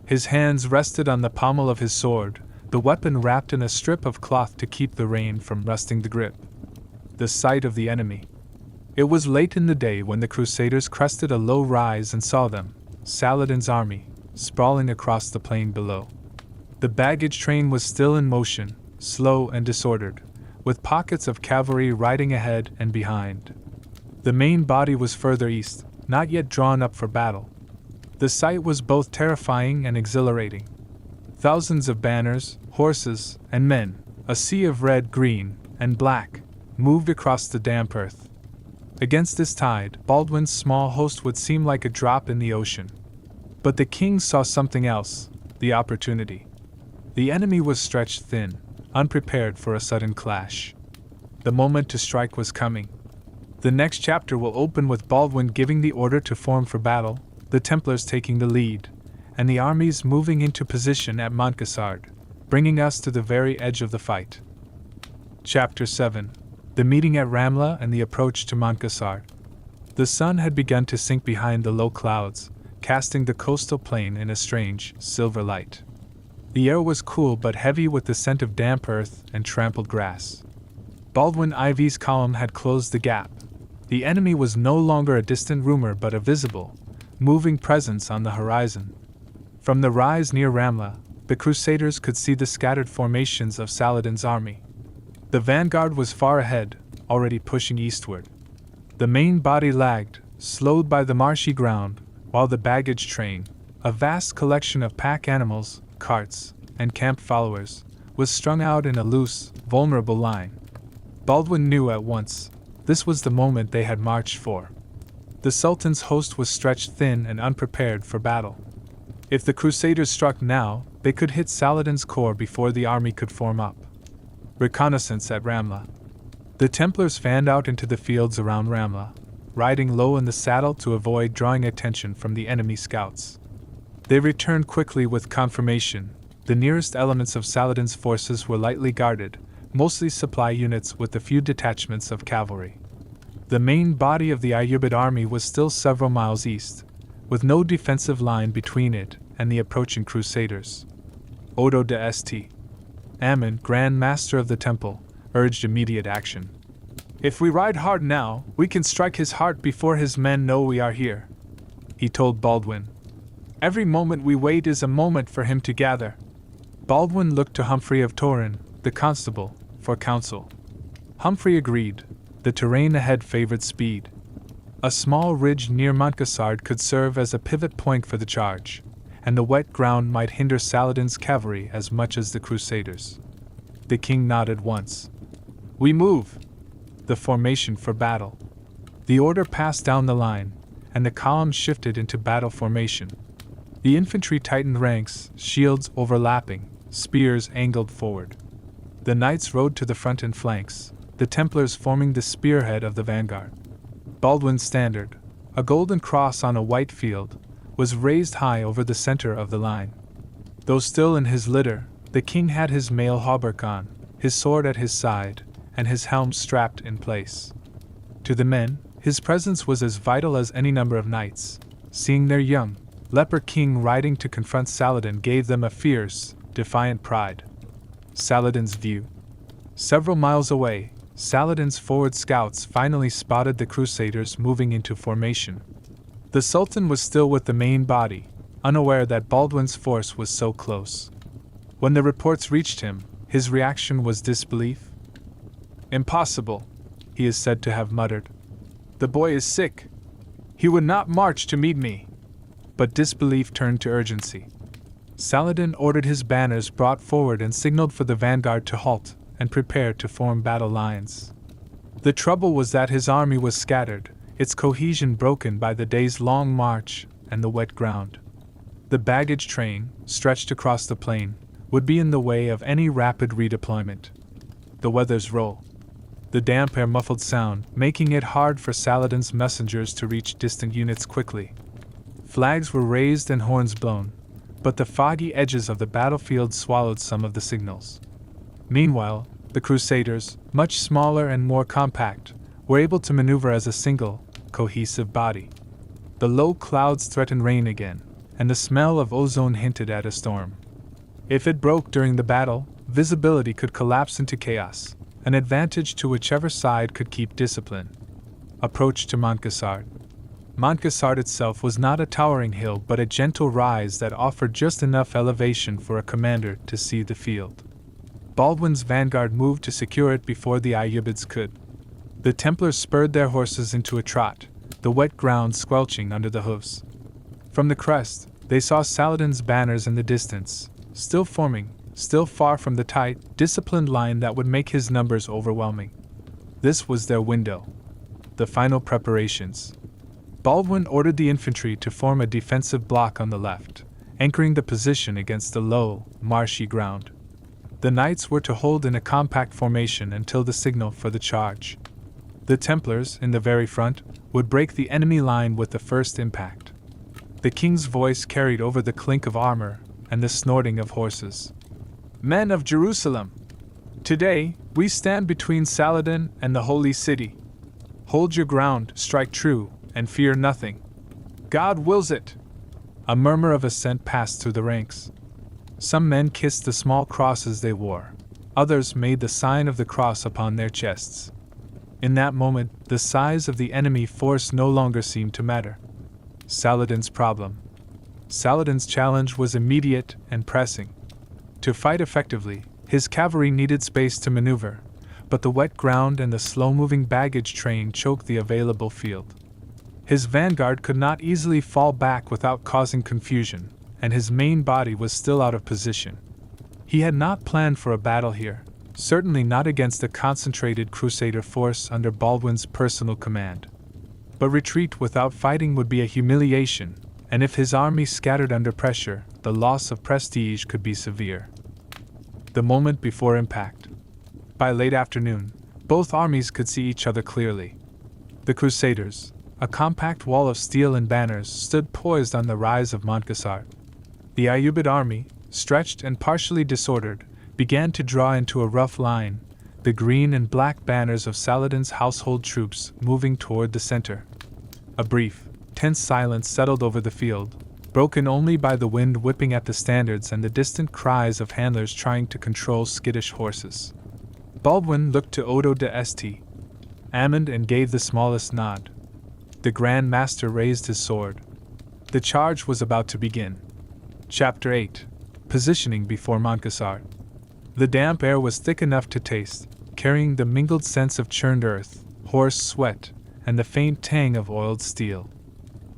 His hands rested on the pommel of his sword, the weapon wrapped in a strip of cloth to keep the rein from rusting the grip. The sight of the enemy. It was late in the day when the Crusaders crested a low rise and saw them, Saladin's army, sprawling across the plain below. The baggage train was still in motion, slow and disordered, with pockets of cavalry riding ahead and behind. The main body was further east, not yet drawn up for battle. The sight was both terrifying and exhilarating. Thousands of banners, horses, and men, a sea of red, green, and black, moved across the damp earth. Against this tide, Baldwin's small host would seem like a drop in the ocean. But the king saw something else, the opportunity. The enemy was stretched thin, unprepared for a sudden clash. The moment to strike was coming. The next chapter will open with Baldwin giving the order to form for battle, the Templars taking the lead, and the armies moving into position at Montgisard, bringing us to the very edge of the fight. Chapter 7. The meeting at Ramla and the approach to Montgisard. The sun had begun to sink behind the low clouds, casting the coastal plain in a strange, silver light. The air was cool but heavy with the scent of damp earth and trampled grass. Baldwin Ivy's column had closed the gap. The enemy was no longer a distant rumor but a visible, moving presence on the horizon. From the rise near Ramla, the Crusaders could see the scattered formations of Saladin's army. The vanguard was far ahead, already pushing eastward. The main body lagged, slowed by the marshy ground, while the baggage train, a vast collection of pack animals, carts, and camp followers, was strung out in a loose, vulnerable line. Baldwin knew at once, this was the moment they had marched for. The Sultan's host was stretched thin and unprepared for battle. If the Crusaders struck now, they could hit Saladin's corps before the army could form up. Reconnaissance at Ramla. The Templars fanned out into the fields around Ramla, riding low in the saddle to avoid drawing attention from the enemy scouts. They returned quickly with confirmation. The nearest elements of Saladin's forces were lightly guarded, mostly supply units with a few detachments of cavalry. The main body of the Ayyubid army was still several miles east, with no defensive line between it and the approaching Crusaders. Odo de St. Ammon, Grand Master of the Temple, urged immediate action. "If we ride hard now, we can strike his heart before his men know we are here," he told Baldwin. "Every moment we wait is a moment for him to gather." Baldwin looked to Humphrey of Turin, the constable, for counsel. Humphrey agreed. The terrain ahead favored speed. A small ridge near Montgisard could serve as a pivot point for the charge, and the wet ground might hinder Saladin's cavalry as much as the Crusaders. The king nodded once. "We move!" The formation for battle. The order passed down the line, and the column shifted into battle formation. The infantry tightened ranks, shields overlapping, spears angled forward. The knights rode to the front and flanks, the Templars forming the spearhead of the vanguard. Baldwin's standard, a golden cross on a white field, was raised high over the center of the line. Though still in his litter, the king had his mail hauberk on, his sword at his side, and his helm strapped in place. To the men, his presence was as vital as any number of knights. Seeing their young, leper king riding to confront Saladin gave them a fierce, defiant pride. Saladin's view. Several miles away, Saladin's forward scouts finally spotted the Crusaders moving into formation. The Sultan was still with the main body, unaware that Baldwin's force was so close. When the reports reached him, his reaction was disbelief. "Impossible," he is said to have muttered. "The boy is sick. He would not march to meet me." But disbelief turned to urgency. Saladin ordered his banners brought forward and signaled for the vanguard to halt and prepare to form battle lines. The trouble was that his army was scattered, its cohesion broken by the day's long march and the wet ground. The baggage train, stretched across the plain, would be in the way of any rapid redeployment. The weather's roll. The damp air muffled sound, making it hard for Saladin's messengers to reach distant units quickly. Flags were raised and horns blown, but the foggy edges of the battlefield swallowed some of the signals. Meanwhile, the Crusaders, much smaller and more compact, were able to maneuver as a single, cohesive body. The low clouds threatened rain again, and the smell of ozone hinted at a storm. If it broke during the battle, visibility could collapse into chaos, an advantage to whichever side could keep discipline. Approach to Montgisard. Montgisard itself was not a towering hill but a gentle rise that offered just enough elevation for a commander to see the field. Baldwin's vanguard moved to secure it before the Ayyubids could. The Templars spurred their horses into a trot, the wet ground squelching under the hoofs. From the crest, they saw Saladin's banners in the distance, still forming, still far from the tight, disciplined line that would make his numbers overwhelming. This was their window. The final preparations. Baldwin ordered the infantry to form a defensive block on the left, anchoring the position against the low, marshy ground. The knights were to hold in a compact formation until the signal for the charge. The Templars, in the very front, would break the enemy line with the first impact. The king's voice carried over the clink of armor and the snorting of horses. "Men of Jerusalem! Today, we stand between Saladin and the Holy City. Hold your ground, strike true, and fear nothing. God wills it!" A murmur of assent passed through the ranks. Some men kissed the small crosses they wore. Others made the sign of the cross upon their chests. In that moment, the size of the enemy force no longer seemed to matter. Saladin's problem. Saladin's challenge was immediate and pressing. To fight effectively, his cavalry needed space to maneuver, but the wet ground and the slow-moving baggage train choked the available field. His vanguard could not easily fall back without causing confusion, and his main body was still out of position. He had not planned for a battle here, certainly not against a concentrated Crusader force under Baldwin's personal command. But retreat without fighting would be a humiliation, and if his army scattered under pressure, the loss of prestige could be severe. The moment before impact. By late afternoon, both armies could see each other clearly. The Crusaders, a compact wall of steel and banners, stood poised on the rise of Montgisard. The Ayyubid army, stretched and partially disordered, began to draw into a rough line, the green and black banners of Saladin's household troops moving toward the center. A brief, tense silence settled over the field. broken only by the wind whipping at the standards and the distant cries of handlers trying to control skittish horses. Baldwin looked to Odo de St. Amund and gave the smallest nod. The Grand Master raised his sword. The charge was about to begin. Chapter 8. Positioning before Montgisard. The damp air was thick enough to taste, carrying the mingled scents of churned earth, horse sweat, and the faint tang of oiled steel.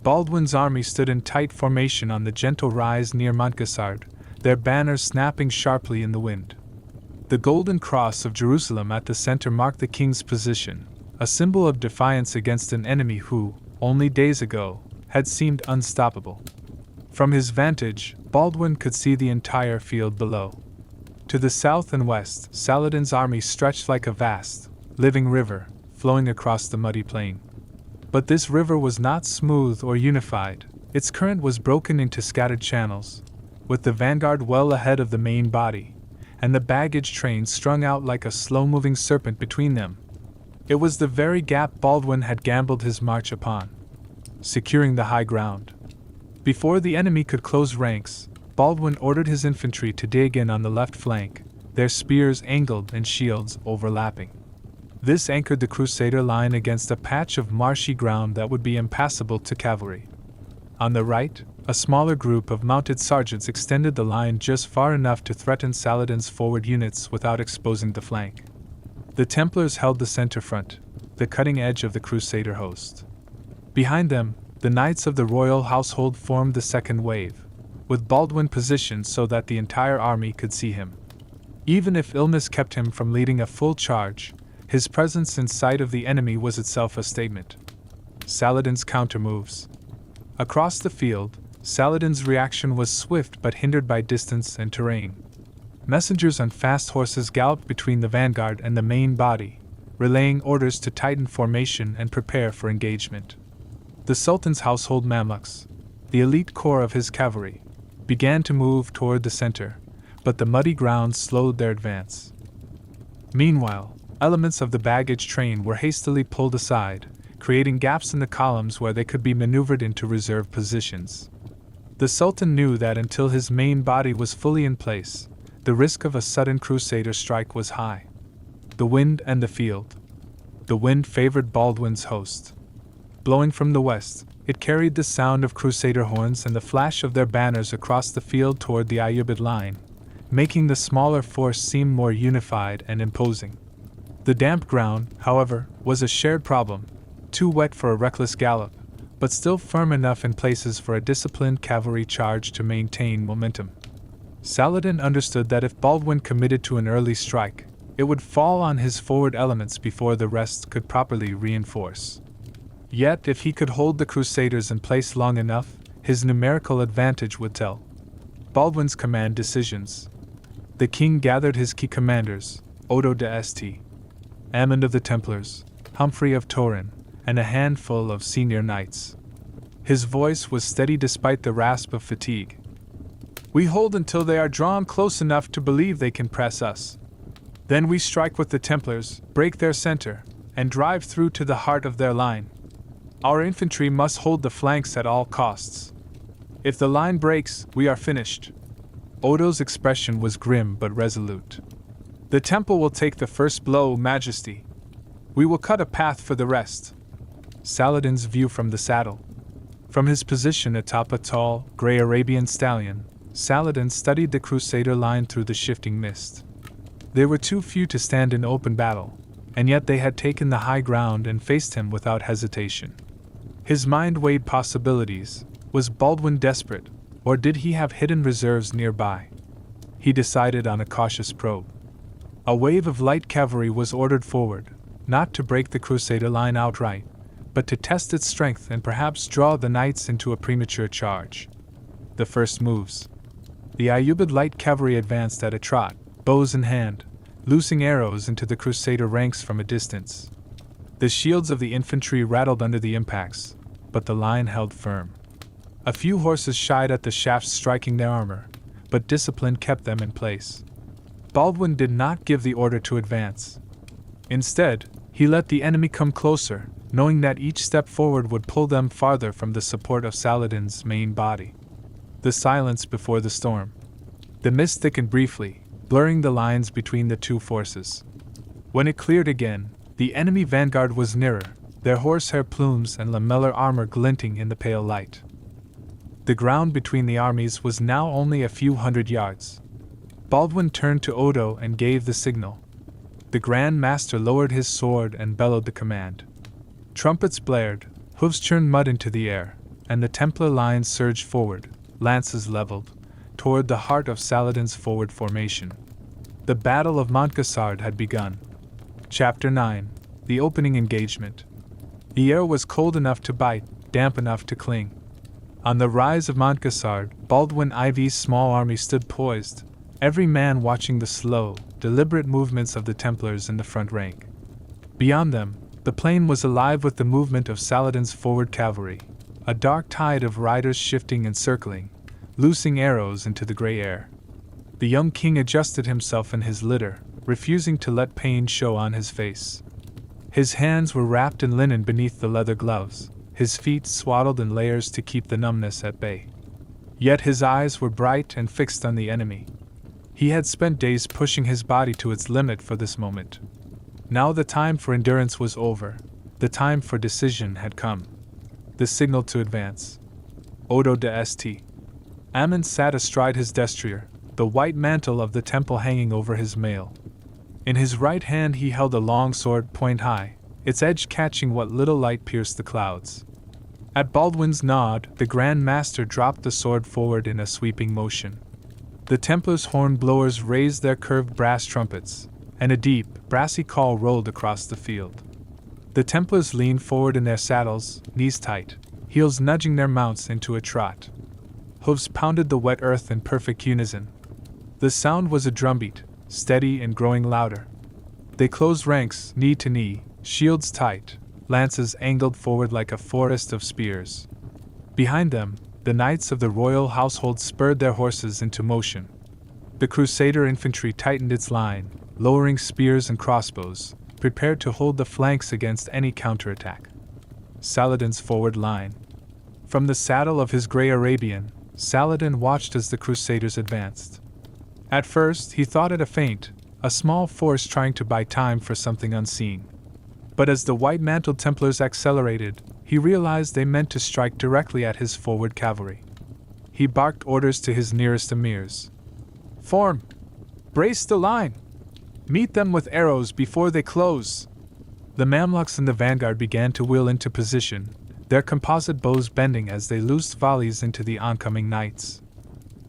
Baldwin's army stood in tight formation on the gentle rise near Montgisard, their banners snapping sharply in the wind. The golden cross of Jerusalem at the center marked the king's position, a symbol of defiance against an enemy who, only days ago, had seemed unstoppable. From his vantage, Baldwin could see the entire field below. To the south and west, Saladin's army stretched like a vast, living river, flowing across the muddy plain. But this river was not smooth or unified. Its current was broken into scattered channels, with the vanguard well ahead of the main body, and the baggage train strung out like a slow-moving serpent between them. It was the very gap Baldwin had gambled his march upon, securing the high ground. Before the enemy could close ranks, Baldwin ordered his infantry to dig in on the left flank, their spears angled and shields overlapping. This anchored the Crusader line against a patch of marshy ground that would be impassable to cavalry. On the right, a smaller group of mounted sergeants extended the line just far enough to threaten Saladin's forward units without exposing the flank. The Templars held the center front, the cutting edge of the Crusader host. Behind them, the knights of the royal household formed the second wave, with Baldwin positioned so that the entire army could see him. Even if illness kept him from leading a full charge, his presence in sight of the enemy was itself a statement. Saladin's countermoves. Across the field, Saladin's reaction was swift but hindered by distance and terrain. Messengers on fast horses galloped between the vanguard and the main body, relaying orders to tighten formation and prepare for engagement. The Sultan's household Mamluks, the elite corps of his cavalry, began to move toward the center, but the muddy ground slowed their advance. Meanwhile, elements of the baggage train were hastily pulled aside, creating gaps in the columns where they could be maneuvered into reserve positions. The Sultan knew that until his main body was fully in place, the risk of a sudden Crusader strike was high. The wind and the field. The wind favored Baldwin's host. Blowing from the west, it carried the sound of Crusader horns and the flash of their banners across the field toward the Ayyubid line, making the smaller force seem more unified and imposing. The damp ground, however, was a shared problem, too wet for a reckless gallop, but still firm enough in places for a disciplined cavalry charge to maintain momentum. Saladin understood that if Baldwin committed to an early strike, it would fall on his forward elements before the rest could properly reinforce. Yet, if he could hold the Crusaders in place long enough, his numerical advantage would tell. Baldwin's command decisions. The king gathered his key commanders, Odo de St. Amund of the Templars, Humphrey of Turin, and a handful of senior knights. His voice was steady despite the rasp of fatigue. "We hold until they are drawn close enough to believe they can press us. Then we strike with the Templars, break their center, and drive through to the heart of their line. Our infantry must hold the flanks at all costs. If the line breaks, we are finished." Odo's expression was grim but resolute. "The temple will take the first blow, Majesty. We will cut a path for the rest." Saladin's view from the saddle. From his position atop a tall, gray Arabian stallion, Saladin studied the Crusader line through the shifting mist. There were too few to stand in open battle, and yet they had taken the high ground and faced him without hesitation. His mind weighed possibilities. Was Baldwin desperate, or did he have hidden reserves nearby? He decided on a cautious probe. A wave of light cavalry was ordered forward, not to break the Crusader line outright, but to test its strength and perhaps draw the knights into a premature charge. The first moves. The Ayyubid light cavalry advanced at a trot, bows in hand, loosing arrows into the Crusader ranks from a distance. The shields of the infantry rattled under the impacts, but the line held firm. A few horses shied at the shafts striking their armor, but discipline kept them in place. Baldwin did not give the order to advance. Instead, he let the enemy come closer, knowing that each step forward would pull them farther from the support of Saladin's main body. The silence before the storm. The mist thickened briefly, blurring the lines between the two forces. When it cleared again, the enemy vanguard was nearer, their horsehair plumes and lamellar armor glinting in the pale light. The ground between the armies was now only a few hundred yards. Baldwin turned to Odo and gave the signal. The Grand Master lowered his sword and bellowed the command. Trumpets blared, hooves churned mud into the air, and the Templar lines surged forward, lances leveled, toward the heart of Saladin's forward formation. The Battle of Montgisard had begun. Chapter 9. The Opening Engagement. The air was cold enough to bite, damp enough to cling. On the rise of Montgisard, Baldwin IV's small army stood poised, every man watching the slow, deliberate movements of the Templars in the front rank. Beyond them, the plain was alive with the movement of Saladin's forward cavalry, a dark tide of riders shifting and circling, loosing arrows into the gray air. The young king adjusted himself in his litter, refusing to let pain show on his face. His hands were wrapped in linen beneath the leather gloves, his feet swaddled in layers to keep the numbness at bay. Yet his eyes were bright and fixed on the enemy. He had spent days pushing his body to its limit for this moment. Now the time for endurance was over, the time for decision had come. The signal to advance. Odo de St. Ammon sat astride his destrier, the white mantle of the temple hanging over his mail. In his right hand he held a long sword point high, its edge catching what little light pierced the clouds. At Baldwin's nod, the Grand Master dropped the sword forward in a sweeping motion. The Templars' horn blowers raised their curved brass trumpets, and a deep, brassy call rolled across the field. The Templars leaned forward in their saddles, knees tight, heels nudging their mounts into a trot. Hooves pounded the wet earth in perfect unison. The sound was a drumbeat, steady and growing louder. They closed ranks, knee to knee, shields tight, lances angled forward like a forest of spears. Behind them, the knights of the royal household spurred their horses into motion. The Crusader infantry tightened its line, lowering spears and crossbows, prepared to hold the flanks against any counterattack. Saladin's forward line. From the saddle of his grey Arabian, Saladin watched as the Crusaders advanced. At first, he thought it a feint, a small force trying to buy time for something unseen. But as the white-mantled Templars accelerated, he realized they meant to strike directly at his forward cavalry. He barked orders to his nearest emirs. "Form! Brace the line! Meet them with arrows before they close!" The Mamluks in the vanguard began to wheel into position, their composite bows bending as they loosed volleys into the oncoming knights.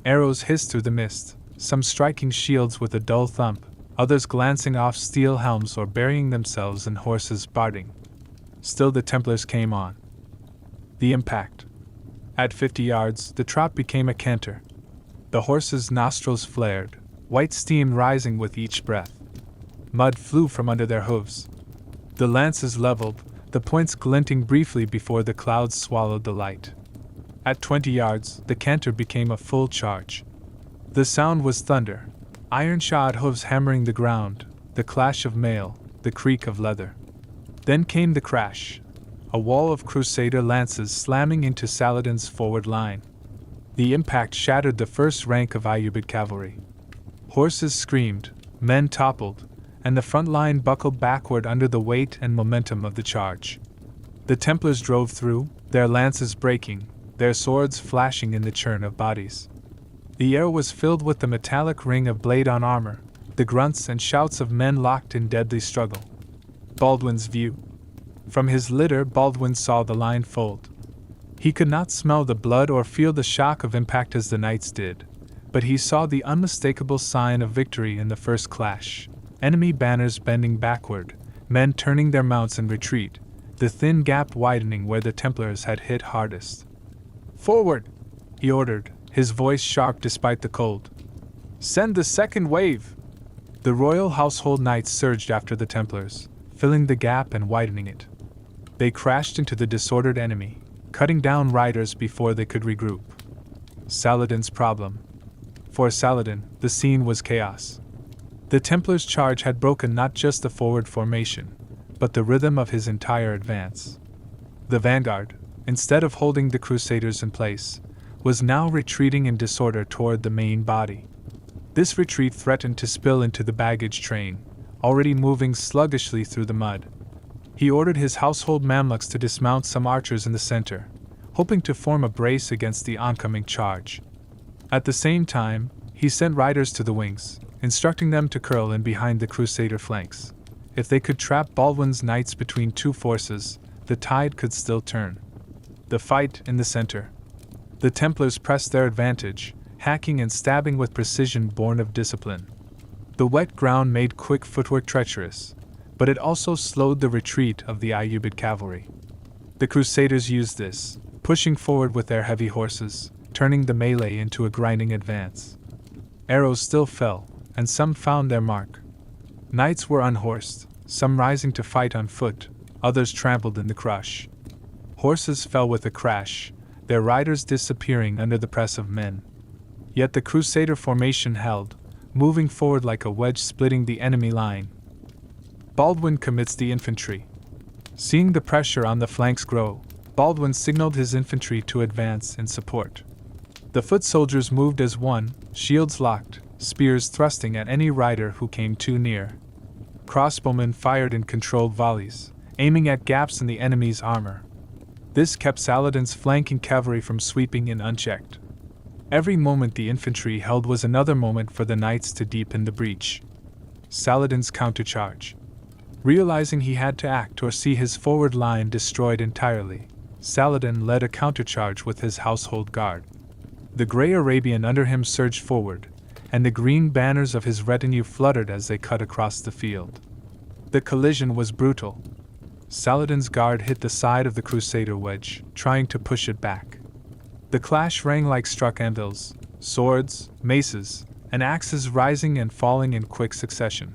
Arrows hissed through the mist, some striking shields with a dull thump, others glancing off steel helms or burying themselves in horses' barding. Still the Templars came on. The impact. At 50 yards, the trot became a canter. The horses' nostrils flared, white steam rising with each breath. Mud flew from under their hooves. The lances leveled, the points glinting briefly before the clouds swallowed the light. At 20 yards, the canter became a full charge. The sound was thunder, iron-shod hooves hammering the ground, the clash of mail, the creak of leather. Then came the crash, a wall of Crusader lances slamming into Saladin's forward line. The impact shattered the first rank of Ayyubid cavalry. Horses screamed, men toppled, and the front line buckled backward under the weight and momentum of the charge. The Templars drove through, their lances breaking, their swords flashing in the churn of bodies. The air was filled with the metallic ring of blade on armor, the grunts and shouts of men locked in deadly struggle. Baldwin's view. From his litter, Baldwin saw the line fold. He could not smell the blood or feel the shock of impact as the knights did, but he saw the unmistakable sign of victory in the first clash. Enemy banners bending backward, men turning their mounts in retreat, the thin gap widening where the Templars had hit hardest. "Forward!" he ordered, his voice sharp despite the cold. "Send the second wave!" The royal household knights surged after the Templars, filling the gap and widening it. They crashed into the disordered enemy, cutting down riders before they could regroup. Saladin's problem. For Saladin, the scene was chaos. The Templars' charge had broken not just the forward formation, but the rhythm of his entire advance. The vanguard, instead of holding the Crusaders in place, was now retreating in disorder toward the main body. This retreat threatened to spill into the baggage train, already moving sluggishly through the mud. He ordered his household Mamluks to dismount some archers in the center, hoping to form a brace against the oncoming charge. At the same time, he sent riders to the wings, instructing them to curl in behind the Crusader flanks. If they could trap Baldwin's knights between two forces, the tide could still turn. The fight in the center. The Templars pressed their advantage, hacking and stabbing with precision born of discipline. The wet ground made quick footwork treacherous, but it also slowed the retreat of the Ayyubid cavalry. The Crusaders used this, pushing forward with their heavy horses, turning the melee into a grinding advance. Arrows still fell, and some found their mark. Knights were unhorsed, some rising to fight on foot, others trampled in the crush. Horses fell with a crash, their riders disappearing under the press of men. Yet the Crusader formation held, moving forward like a wedge splitting the enemy line. Baldwin commits the infantry. Seeing the pressure on the flanks grow, Baldwin signaled his infantry to advance in support. The foot soldiers moved as one, shields locked, spears thrusting at any rider who came too near. Crossbowmen fired in controlled volleys, aiming at gaps in the enemy's armor. This kept Saladin's flanking cavalry from sweeping in unchecked. Every moment the infantry held was another moment for the knights to deepen the breach. Saladin's countercharge. Realizing he had to act or see his forward line destroyed entirely, Saladin led a countercharge with his household guard. The grey Arabian under him surged forward, and the green banners of his retinue fluttered as they cut across the field. The collision was brutal. Saladin's guard hit the side of the Crusader wedge, trying to push it back. The clash rang like struck anvils, swords, maces, and axes rising and falling in quick succession.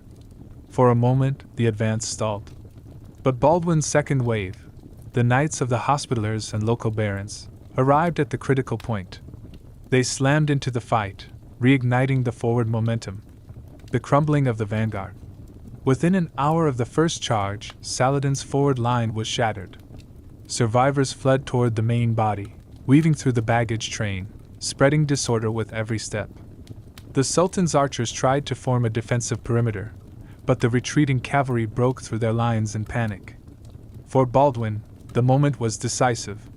For a moment, the advance stalled. But Baldwin's second wave, the knights of the Hospitallers and local barons, arrived at the critical point. They slammed into the fight, reigniting the forward momentum. The crumbling of the vanguard. Within an hour of the first charge, Saladin's forward line was shattered. Survivors fled toward the main body, weaving through the baggage train, spreading disorder with every step. The Sultan's archers tried to form a defensive perimeter, but the retreating cavalry broke through their lines in panic. For Baldwin, the moment was decisive.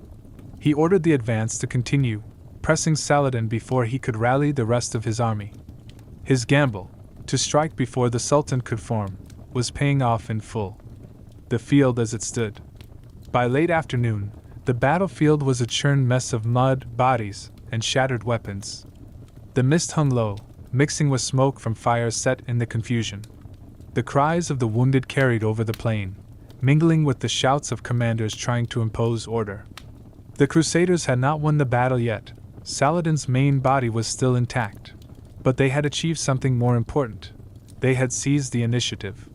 He ordered the advance to continue, pressing Saladin before he could rally the rest of his army. His gamble, to strike before the Sultan could form, was paying off in full. The field as it stood. By late afternoon, the battlefield was a churned mess of mud, bodies, and shattered weapons. The mist hung low, mixing with smoke from fires set in the confusion. The cries of the wounded carried over the plain, mingling with the shouts of commanders trying to impose order. The Crusaders had not won the battle yet. Saladin's main body was still intact. But they had achieved something more important. They had seized the initiative.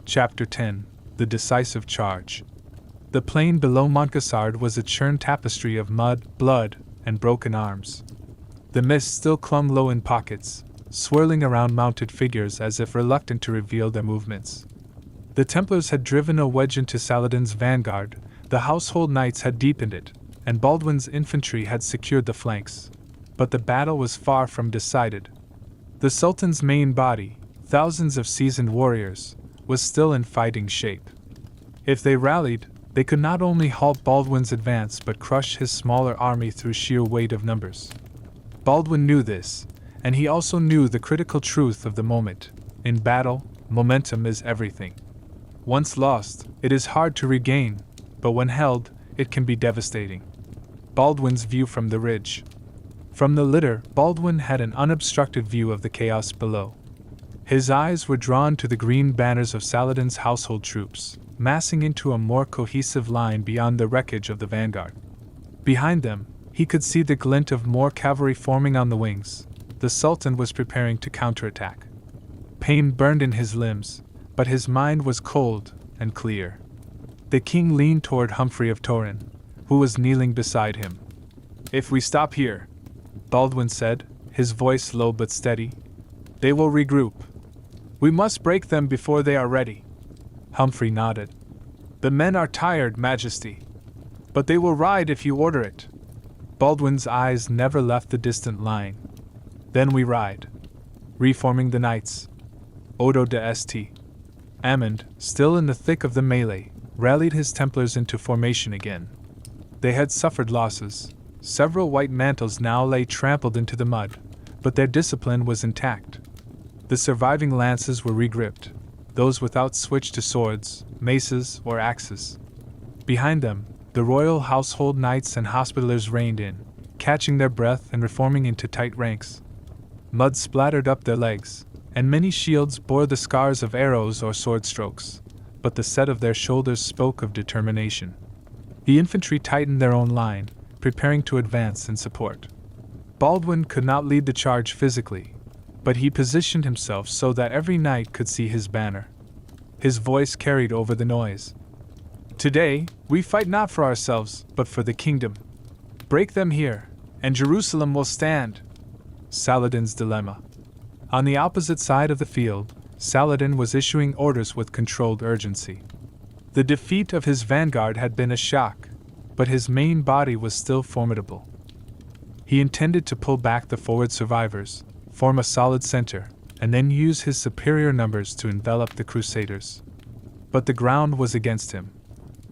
Chapter 10. The Decisive Charge. The plain below Montgisard was a churned tapestry of mud, blood, and broken arms. The mist still clung low in pockets, swirling around mounted figures as if reluctant to reveal their movements. The Templars had driven a wedge into Saladin's vanguard, the household knights had deepened it, and Baldwin's infantry had secured the flanks. But the battle was far from decided. The Sultan's main body, thousands of seasoned warriors, was still in fighting shape. If they rallied, they could not only halt Baldwin's advance but crush his smaller army through sheer weight of numbers. Baldwin knew this, and he also knew the critical truth of the moment. In battle, momentum is everything. Once lost, it is hard to regain, but when held, it can be devastating. Baldwin's view from the ridge. From the litter, Baldwin had an unobstructed view of the chaos below. His eyes were drawn to the green banners of Saladin's household troops, massing into a more cohesive line beyond the wreckage of the vanguard. Behind them, he could see the glint of more cavalry forming on the wings. The Sultan was preparing to counterattack. Pain burned in his limbs, but his mind was cold and clear. The king leaned toward Humphrey of Turin, who was kneeling beside him. "If we stop here," Baldwin said, his voice low but steady, "they will regroup. We must break them before they are ready." Humphrey nodded. "The men are tired, Majesty. But they will ride if you order it." Baldwin's eyes never left the distant line. Then we ride. Reforming the knights. Odo de St. Amand, still in the thick of the melee, rallied his Templars into formation again. They had suffered losses. Several white mantles now lay trampled into the mud, but their discipline was intact. The surviving lances were regripped. Those without switched to swords, maces, or axes. Behind them, the royal household knights and hospitallers reined in, catching their breath and reforming into tight ranks. Mud splattered up their legs, and many shields bore the scars of arrows or sword strokes, but the set of their shoulders spoke of determination. The infantry tightened their own line, preparing to advance in support. Baldwin could not lead the charge physically, but he positioned himself so that every knight could see his banner. His voice carried over the noise. Today, we fight not for ourselves, but for the kingdom. Break them here, and Jerusalem will stand. Saladin's dilemma. On the opposite side of the field, Saladin was issuing orders with controlled urgency. The defeat of his vanguard had been a shock, but his main body was still formidable. He intended to pull back the forward survivors, form a solid center, and then use his superior numbers to envelop the Crusaders. But the ground was against him.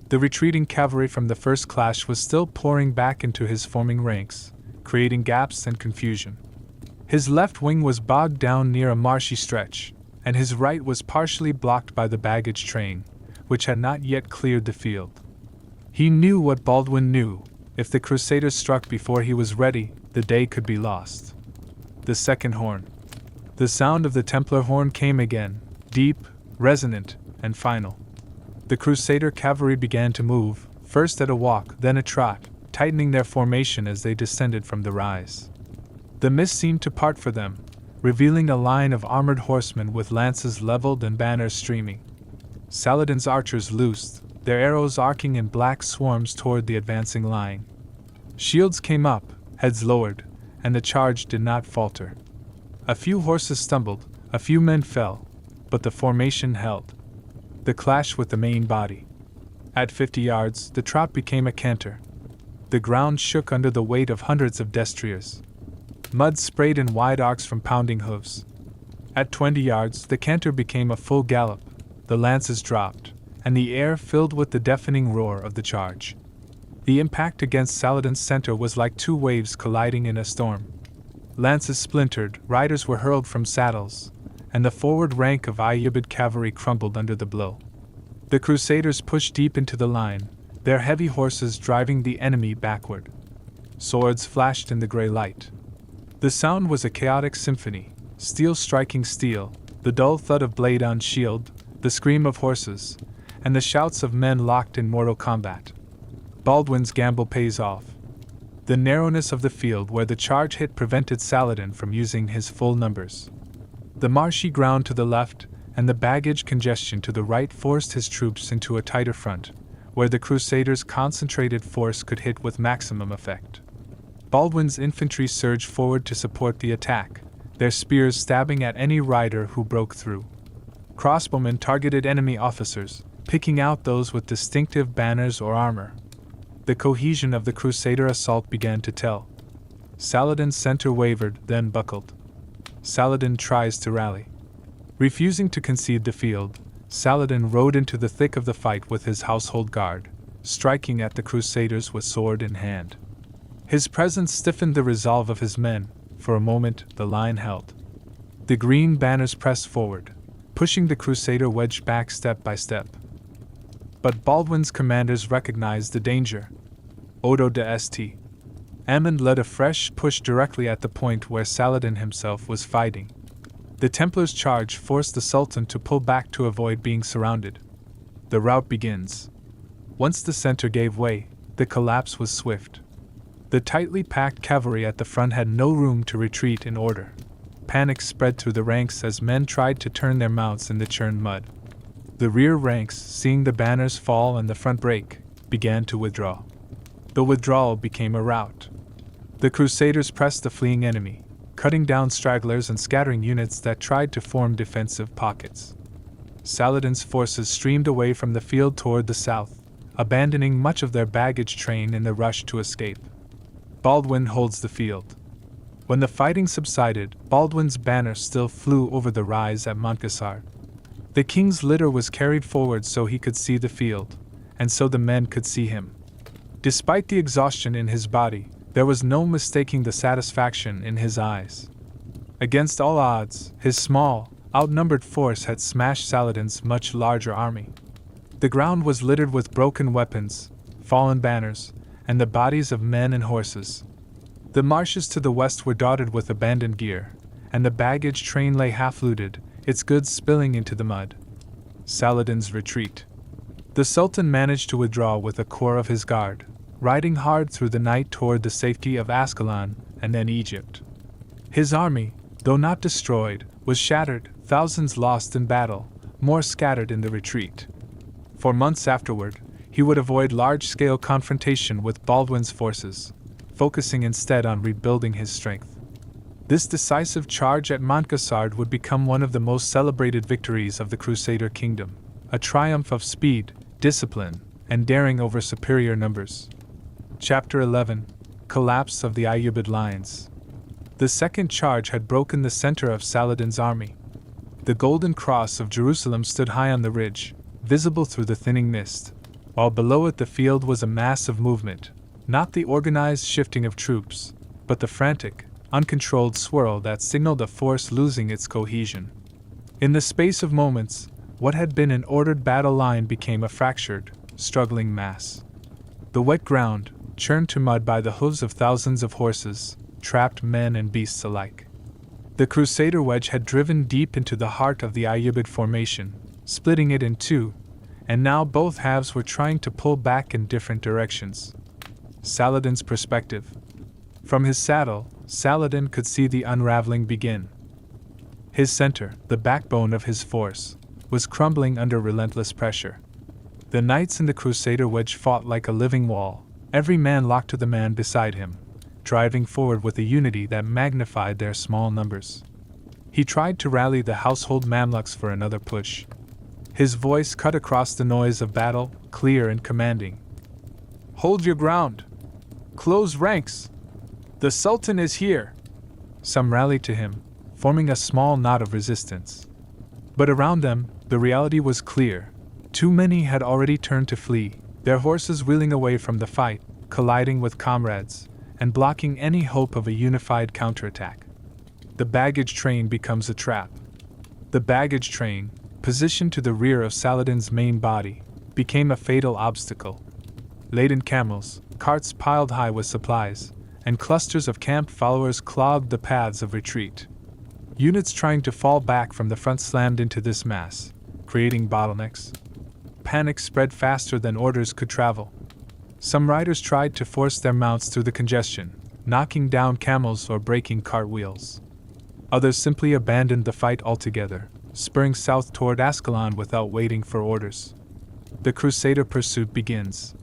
The retreating cavalry from the first clash was still pouring back into his forming ranks, creating gaps and confusion. His left wing was bogged down near a marshy stretch, and his right was partially blocked by the baggage train, which had not yet cleared the field. He knew what Baldwin knew: if the Crusaders struck before he was ready, the day could be lost. The second horn. The sound of the Templar horn came again, deep, resonant, and final. The Crusader cavalry began to move, first at a walk, then a trot, tightening their formation as they descended from the rise. The mist seemed to part for them, revealing a line of armored horsemen with lances leveled and banners streaming. Saladin's archers loosed, their arrows arcing in black swarms toward the advancing line. Shields came up, heads lowered, and the charge did not falter. A few horses stumbled, a few men fell, but the formation held. The clash with the main body. At 50 yards, the trot became a canter. The ground shook under the weight of hundreds of destriers. Mud sprayed in wide arcs from pounding hooves. At 20 yards, the canter became a full gallop. The lances dropped, and the air filled with the deafening roar of the charge. The impact against Saladin's center was like two waves colliding in a storm. Lances splintered, riders were hurled from saddles, and the forward rank of Ayyubid cavalry crumbled under the blow. The Crusaders pushed deep into the line, their heavy horses driving the enemy backward. Swords flashed in the gray light. The sound was a chaotic symphony, steel striking steel, the dull thud of blade on shield, the scream of horses, and the shouts of men locked in mortal combat. Baldwin's gamble pays off. The narrowness of the field where the charge hit prevented Saladin from using his full numbers. The marshy ground to the left and the baggage congestion to the right forced his troops into a tighter front, where the Crusaders' concentrated force could hit with maximum effect. Baldwin's infantry surged forward to support the attack, their spears stabbing at any rider who broke through. Crossbowmen targeted enemy officers, picking out those with distinctive banners or armor. The cohesion of the Crusader assault began to tell. Saladin's center wavered, then buckled. Saladin tries to rally. Refusing to concede the field, Saladin rode into the thick of the fight with his household guard, striking at the Crusaders with sword in hand. His presence stiffened the resolve of his men. For a moment, the line held. The green banners pressed forward, pushing the Crusader wedge back step by step. But Baldwin's commanders recognized the danger. Odo de St. Amand led a fresh push directly at the point where Saladin himself was fighting. The Templars' charge forced the Sultan to pull back to avoid being surrounded. The rout begins. Once the center gave way, the collapse was swift. The tightly packed cavalry at the front had no room to retreat in order. Panic spread through the ranks as men tried to turn their mounts in the churned mud. The rear ranks, seeing the banners fall and the front break, began to withdraw. The withdrawal became a rout. The Crusaders pressed the fleeing enemy, cutting down stragglers and scattering units that tried to form defensive pockets. Saladin's forces streamed away from the field toward the south, abandoning much of their baggage train in the rush to escape. Baldwin holds the field. When the fighting subsided, Baldwin's banner still flew over the rise at Montgisard. The king's litter was carried forward so he could see the field, and so the men could see him. Despite the exhaustion in his body, there was no mistaking the satisfaction in his eyes. Against all odds, his small, outnumbered force had smashed Saladin's much larger army. The ground was littered with broken weapons, fallen banners, and the bodies of men and horses. The marshes to the west were dotted with abandoned gear, and the baggage train lay half-looted, its goods spilling into the mud. Saladin's retreat. The Sultan managed to withdraw with a corps of his guard, riding hard through the night toward the safety of Ascalon and then Egypt. His army, though not destroyed, was shattered, thousands lost in battle, more scattered in the retreat. For months afterward, he would avoid large-scale confrontation with Baldwin's forces, focusing instead on rebuilding his strength. This decisive charge at Montgisard would become one of the most celebrated victories of the Crusader kingdom, a triumph of speed, discipline, and daring over superior numbers. Chapter 11: Collapse of the Ayyubid lines. The second charge had broken the center of Saladin's army. The Golden Cross of Jerusalem stood high on the ridge, visible through the thinning mist, while below it the field was a mass of movement, not the organized shifting of troops, but the frantic, uncontrolled swirl that signaled a force losing its cohesion. In the space of moments, what had been an ordered battle line became a fractured, struggling mass. The wet ground, churned to mud by the hooves of thousands of horses, trapped men and beasts alike. The Crusader wedge had driven deep into the heart of the Ayyubid formation, splitting it in two, and now both halves were trying to pull back in different directions. Saladin's perspective. From his saddle, Saladin could see the unraveling begin. His center, the backbone of his force, was crumbling under relentless pressure. The knights in the Crusader wedge fought like a living wall, every man locked to the man beside him, driving forward with a unity that magnified their small numbers. He tried to rally the household Mamluks for another push. His voice cut across the noise of battle, clear and commanding. "Hold your ground! Close ranks! The Sultan is here!" Some rallied to him, forming a small knot of resistance. But around them, the reality was clear. Too many had already turned to flee, their horses wheeling away from the fight, colliding with comrades, and blocking any hope of a unified counterattack. The baggage train becomes a trap. The baggage train, positioned to the rear of Saladin's main body, became a fatal obstacle. Laden camels, carts piled high with supplies, and clusters of camp followers clogged the paths of retreat. Units trying to fall back from the front slammed into this mass, creating bottlenecks. Panic spread faster than orders could travel. Some riders tried to force their mounts through the congestion, knocking down camels or breaking cart wheels. Others simply abandoned the fight altogether, spurring south toward Ascalon without waiting for orders. The Crusader pursuit begins.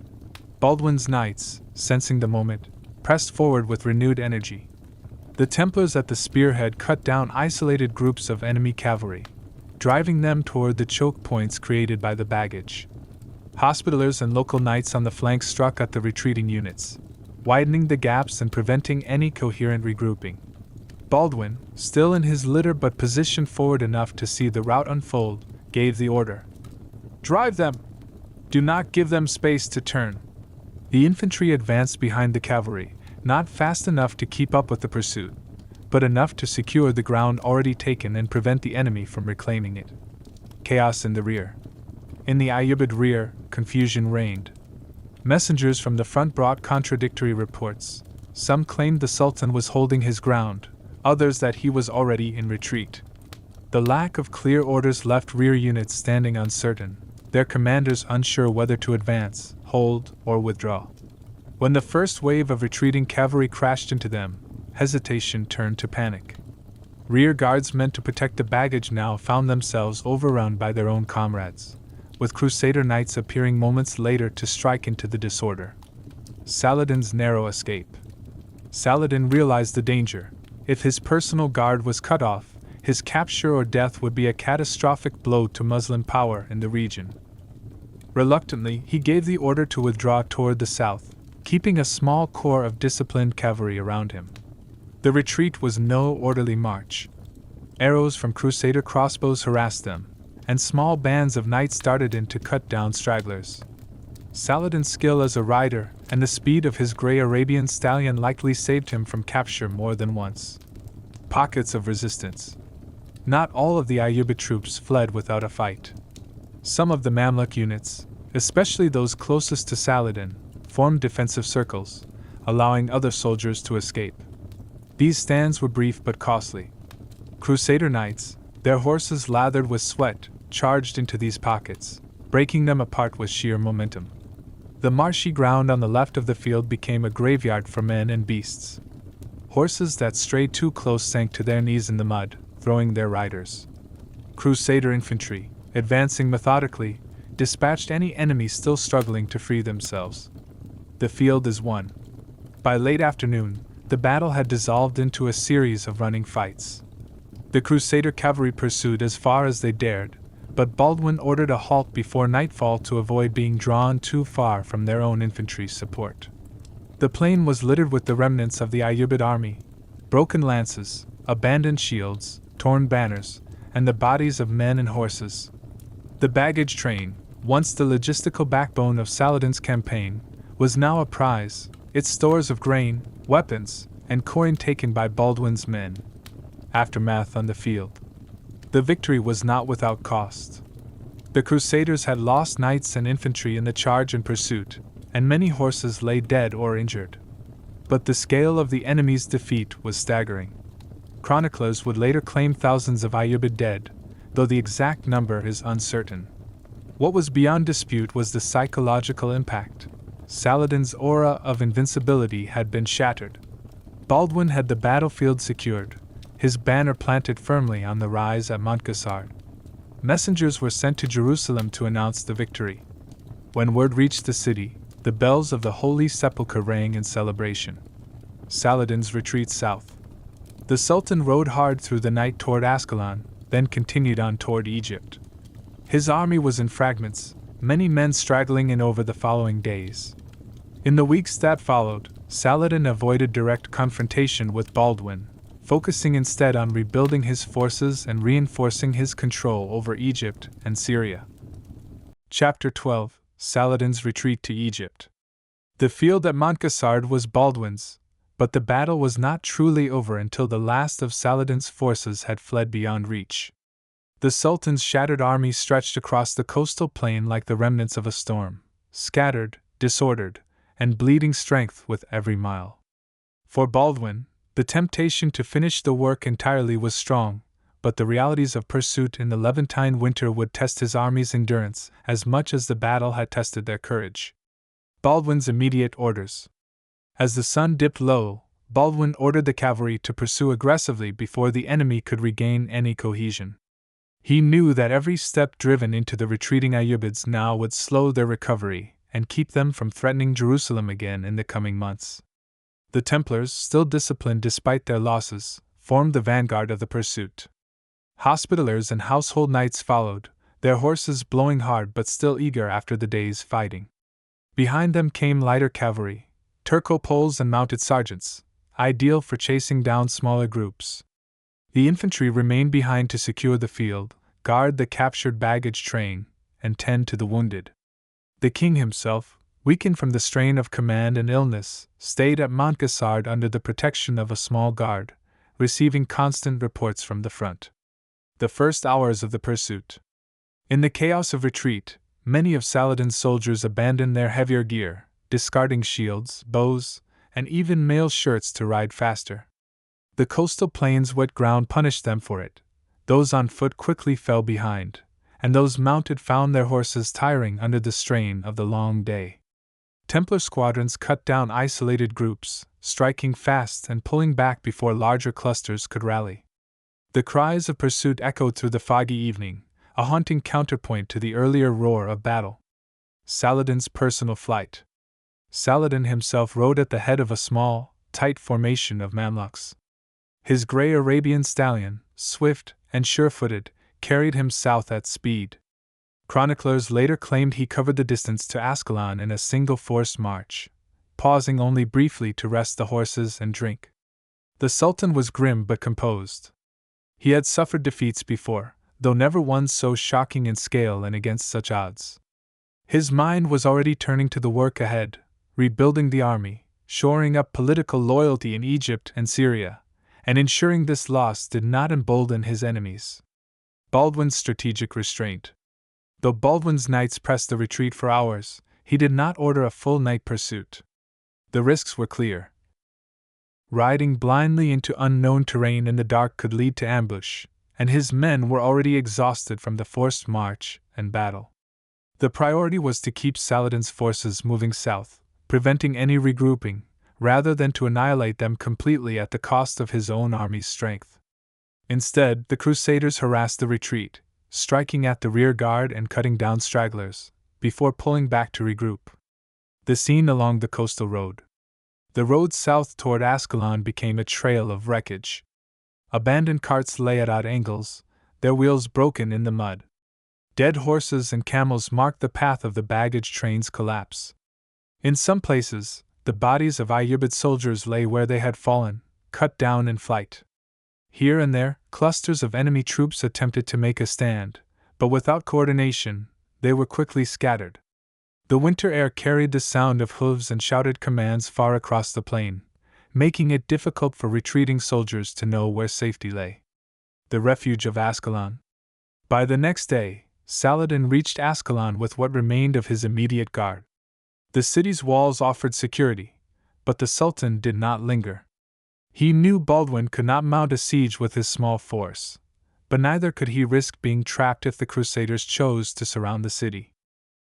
Baldwin's knights, sensing the moment, pressed forward with renewed energy. The Templars at the spearhead cut down isolated groups of enemy cavalry, driving them toward the choke points created by the baggage. Hospitallers and local knights on the flanks struck at the retreating units, widening the gaps and preventing any coherent regrouping. Baldwin, still in his litter but positioned forward enough to see the rout unfold, gave the order. "Drive them! Do not give them space to turn." The infantry advanced behind the cavalry, not fast enough to keep up with the pursuit, but enough to secure the ground already taken and prevent the enemy from reclaiming it. Chaos in the rear. In the Ayyubid rear, confusion reigned. Messengers from the front brought contradictory reports. Some claimed the Sultan was holding his ground, others that he was already in retreat. The lack of clear orders left rear units standing uncertain, their commanders unsure whether to advance, hold, or withdraw. When the first wave of retreating cavalry crashed into them, hesitation turned to panic. Rear guards meant to protect the baggage now found themselves overrun by their own comrades, with Crusader knights appearing moments later to strike into the disorder. Saladin's narrow escape. Saladin realized the danger. If his personal guard was cut off, his capture or death would be a catastrophic blow to Muslim power in the region. Reluctantly, he gave the order to withdraw toward the south, keeping a small corps of disciplined cavalry around him. The retreat was no orderly march. Arrows from Crusader crossbows harassed them, and small bands of knights darted in to cut down stragglers. Saladin's skill as a rider and the speed of his grey Arabian stallion likely saved him from capture more than once. Pockets of resistance. Not all of the Ayyubid troops fled without a fight. Some of the Mamluk units, especially those closest to Saladin, formed defensive circles, allowing other soldiers to escape. These stands were brief but costly. Crusader knights, their horses lathered with sweat, charged into these pockets, breaking them apart with sheer momentum. The marshy ground on the left of the field became a graveyard for men and beasts. Horses that strayed too close sank to their knees in the mud, throwing their riders. Crusader infantry, advancing methodically, dispatched any enemy still struggling to free themselves. The field is won. By late afternoon, the battle had dissolved into a series of running fights. The Crusader cavalry pursued as far as they dared, but Baldwin ordered a halt before nightfall to avoid being drawn too far from their own infantry support. The plain was littered with the remnants of the Ayyubid army, broken lances, abandoned shields, torn banners, and the bodies of men and horses. The baggage train, once the logistical backbone of Saladin's campaign, was now a prize, its stores of grain, weapons, and coin taken by Baldwin's men. Aftermath on the field. The victory was not without cost. The Crusaders had lost knights and infantry in the charge and pursuit, and many horses lay dead or injured. But the scale of the enemy's defeat was staggering. Chroniclers would later claim thousands of Ayyubid dead, though the exact number is uncertain. What was beyond dispute was the psychological impact. Saladin's aura of invincibility had been shattered. Baldwin had the battlefield secured, his banner planted firmly on the rise at Montgisard. Messengers were sent to Jerusalem to announce the victory. When word reached the city, the bells of the Holy Sepulchre rang in celebration. Saladin's retreat south. The Sultan rode hard through the night toward Ascalon, then continued on toward Egypt. His army was in fragments, many men straggling in over the following days. In the weeks that followed, Saladin avoided direct confrontation with Baldwin, focusing instead on rebuilding his forces and reinforcing his control over Egypt and Syria. Chapter 12: Saladin's Retreat to Egypt. The field at Montgisard was Baldwin's, but the battle was not truly over until the last of Saladin's forces had fled beyond reach. The Sultan's shattered army stretched across the coastal plain like the remnants of a storm, scattered, disordered, and bleeding strength with every mile. For Baldwin, the temptation to finish the work entirely was strong, but the realities of pursuit in the Levantine winter would test his army's endurance as much as the battle had tested their courage. Baldwin's immediate orders. As the sun dipped low, Baldwin ordered the cavalry to pursue aggressively before the enemy could regain any cohesion. He knew that every step driven into the retreating Ayyubids now would slow their recovery and keep them from threatening Jerusalem again in the coming months. The Templars, still disciplined despite their losses, formed the vanguard of the pursuit. Hospitallers and household knights followed, their horses blowing hard but still eager after the day's fighting. Behind them came lighter cavalry, Turco-Poles and mounted sergeants, ideal for chasing down smaller groups. The infantry remained behind to secure the field, guard the captured baggage train, and tend to the wounded. The king himself, weakened from the strain of command and illness, stayed at Montgisard under the protection of a small guard, receiving constant reports from the front. The first hours of the pursuit. In the chaos of retreat, many of Saladin's soldiers abandoned their heavier gear, discarding shields, bows, and even mail shirts to ride faster. The coastal plain's wet ground punished them for it. Those on foot quickly fell behind, and those mounted found their horses tiring under the strain of the long day. Templar squadrons cut down isolated groups, striking fast and pulling back before larger clusters could rally. The cries of pursuit echoed through the foggy evening, a haunting counterpoint to the earlier roar of battle. Saladin's personal flight. Saladin himself rode at the head of a small, tight formation of Mamluks. His grey Arabian stallion, swift and sure-footed, carried him south at speed. Chroniclers later claimed he covered the distance to Ascalon in a single forced march, pausing only briefly to rest the horses and drink. The Sultan was grim but composed. He had suffered defeats before, though never one so shocking in scale and against such odds. His mind was already turning to the work ahead, rebuilding the army, shoring up political loyalty in Egypt and Syria, and ensuring this loss did not embolden his enemies. Baldwin's strategic restraint. Though Baldwin's knights pressed the retreat for hours, he did not order a full night pursuit. The risks were clear. Riding blindly into unknown terrain in the dark could lead to ambush, and his men were already exhausted from the forced march and battle. The priority was to keep Saladin's forces moving south, preventing any regrouping, rather than to annihilate them completely at the cost of his own army's strength. Instead, the Crusaders harassed the retreat, striking at the rear guard and cutting down stragglers, before pulling back to regroup. The scene along the coastal road. The road south toward Ascalon became a trail of wreckage. Abandoned carts lay at odd angles, their wheels broken in the mud. Dead horses and camels marked the path of the baggage train's collapse. In some places, the bodies of Ayyubid soldiers lay where they had fallen, cut down in flight. Here and there, clusters of enemy troops attempted to make a stand, but without coordination, they were quickly scattered. The winter air carried the sound of hooves and shouted commands far across the plain, making it difficult for retreating soldiers to know where safety lay. The refuge of Ascalon. By the next day, Saladin reached Ascalon with what remained of his immediate guard. The city's walls offered security, but the Sultan did not linger. He knew Baldwin could not mount a siege with his small force, but neither could he risk being trapped if the Crusaders chose to surround the city.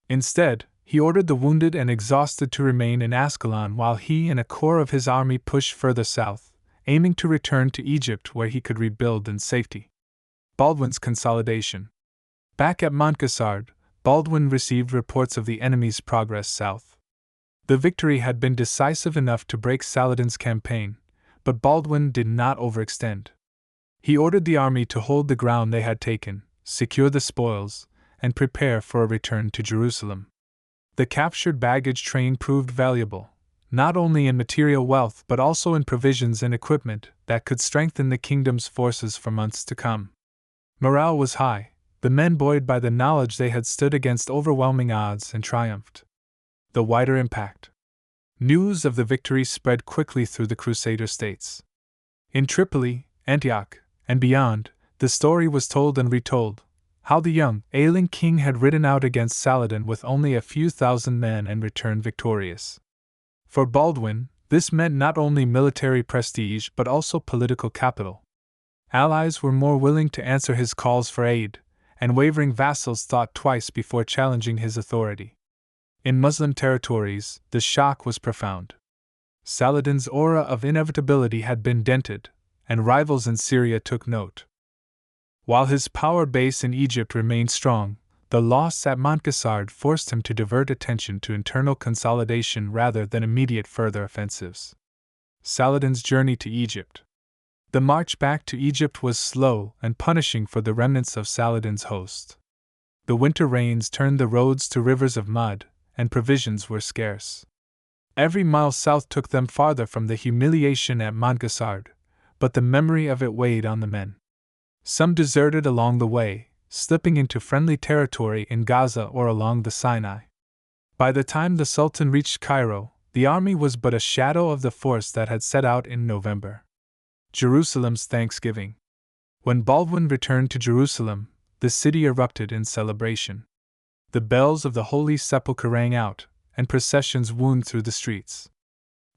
Instead, he ordered the wounded and exhausted to remain in Ascalon while he and a corps of his army pushed further south, aiming to return to Egypt where he could rebuild in safety. Baldwin's consolidation. Back at Montgisard, Baldwin received reports of the enemy's progress south. The victory had been decisive enough to break Saladin's campaign, but Baldwin did not overextend. He ordered the army to hold the ground they had taken, secure the spoils, and prepare for a return to Jerusalem. The captured baggage train proved valuable, not only in material wealth but also in provisions and equipment that could strengthen the kingdom's forces for months to come. Morale was high, the men buoyed by the knowledge they had stood against overwhelming odds and triumphed. The wider impact. News of the victory spread quickly through the Crusader States. In Tripoli, Antioch, and beyond, the story was told and retold. How the young, ailing king had ridden out against Saladin with only a few thousand men and returned victorious. For Baldwin, this meant not only military prestige but also political capital. Allies were more willing to answer his calls for aid, and wavering vassals thought twice before challenging his authority. In Muslim territories, the shock was profound. Saladin's aura of inevitability had been dented, and rivals in Syria took note. While his power base in Egypt remained strong, the loss at Montgisard forced him to divert attention to internal consolidation rather than immediate further offensives. Saladin's journey to Egypt. The march back to Egypt was slow and punishing for the remnants of Saladin's host. The winter rains turned the roads to rivers of mud, and provisions were scarce. Every mile south took them farther from the humiliation at Montgisard, but the memory of it weighed on the men. Some deserted along the way, slipping into friendly territory in Gaza or along the Sinai. By the time the Sultan reached Cairo, the army was but a shadow of the force that had set out in November. Jerusalem's Thanksgiving. When Baldwin returned to Jerusalem, the city erupted in celebration. The bells of the Holy Sepulchre rang out, and processions wound through the streets.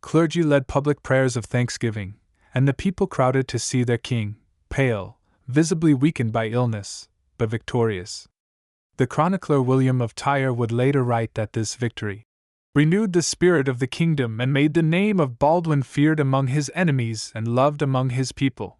Clergy led public prayers of thanksgiving, and the people crowded to see their king, pale, visibly weakened by illness, but victorious. The chronicler William of Tyre would later write that this victory renewed the spirit of the kingdom and made the name of Baldwin feared among his enemies and loved among his people.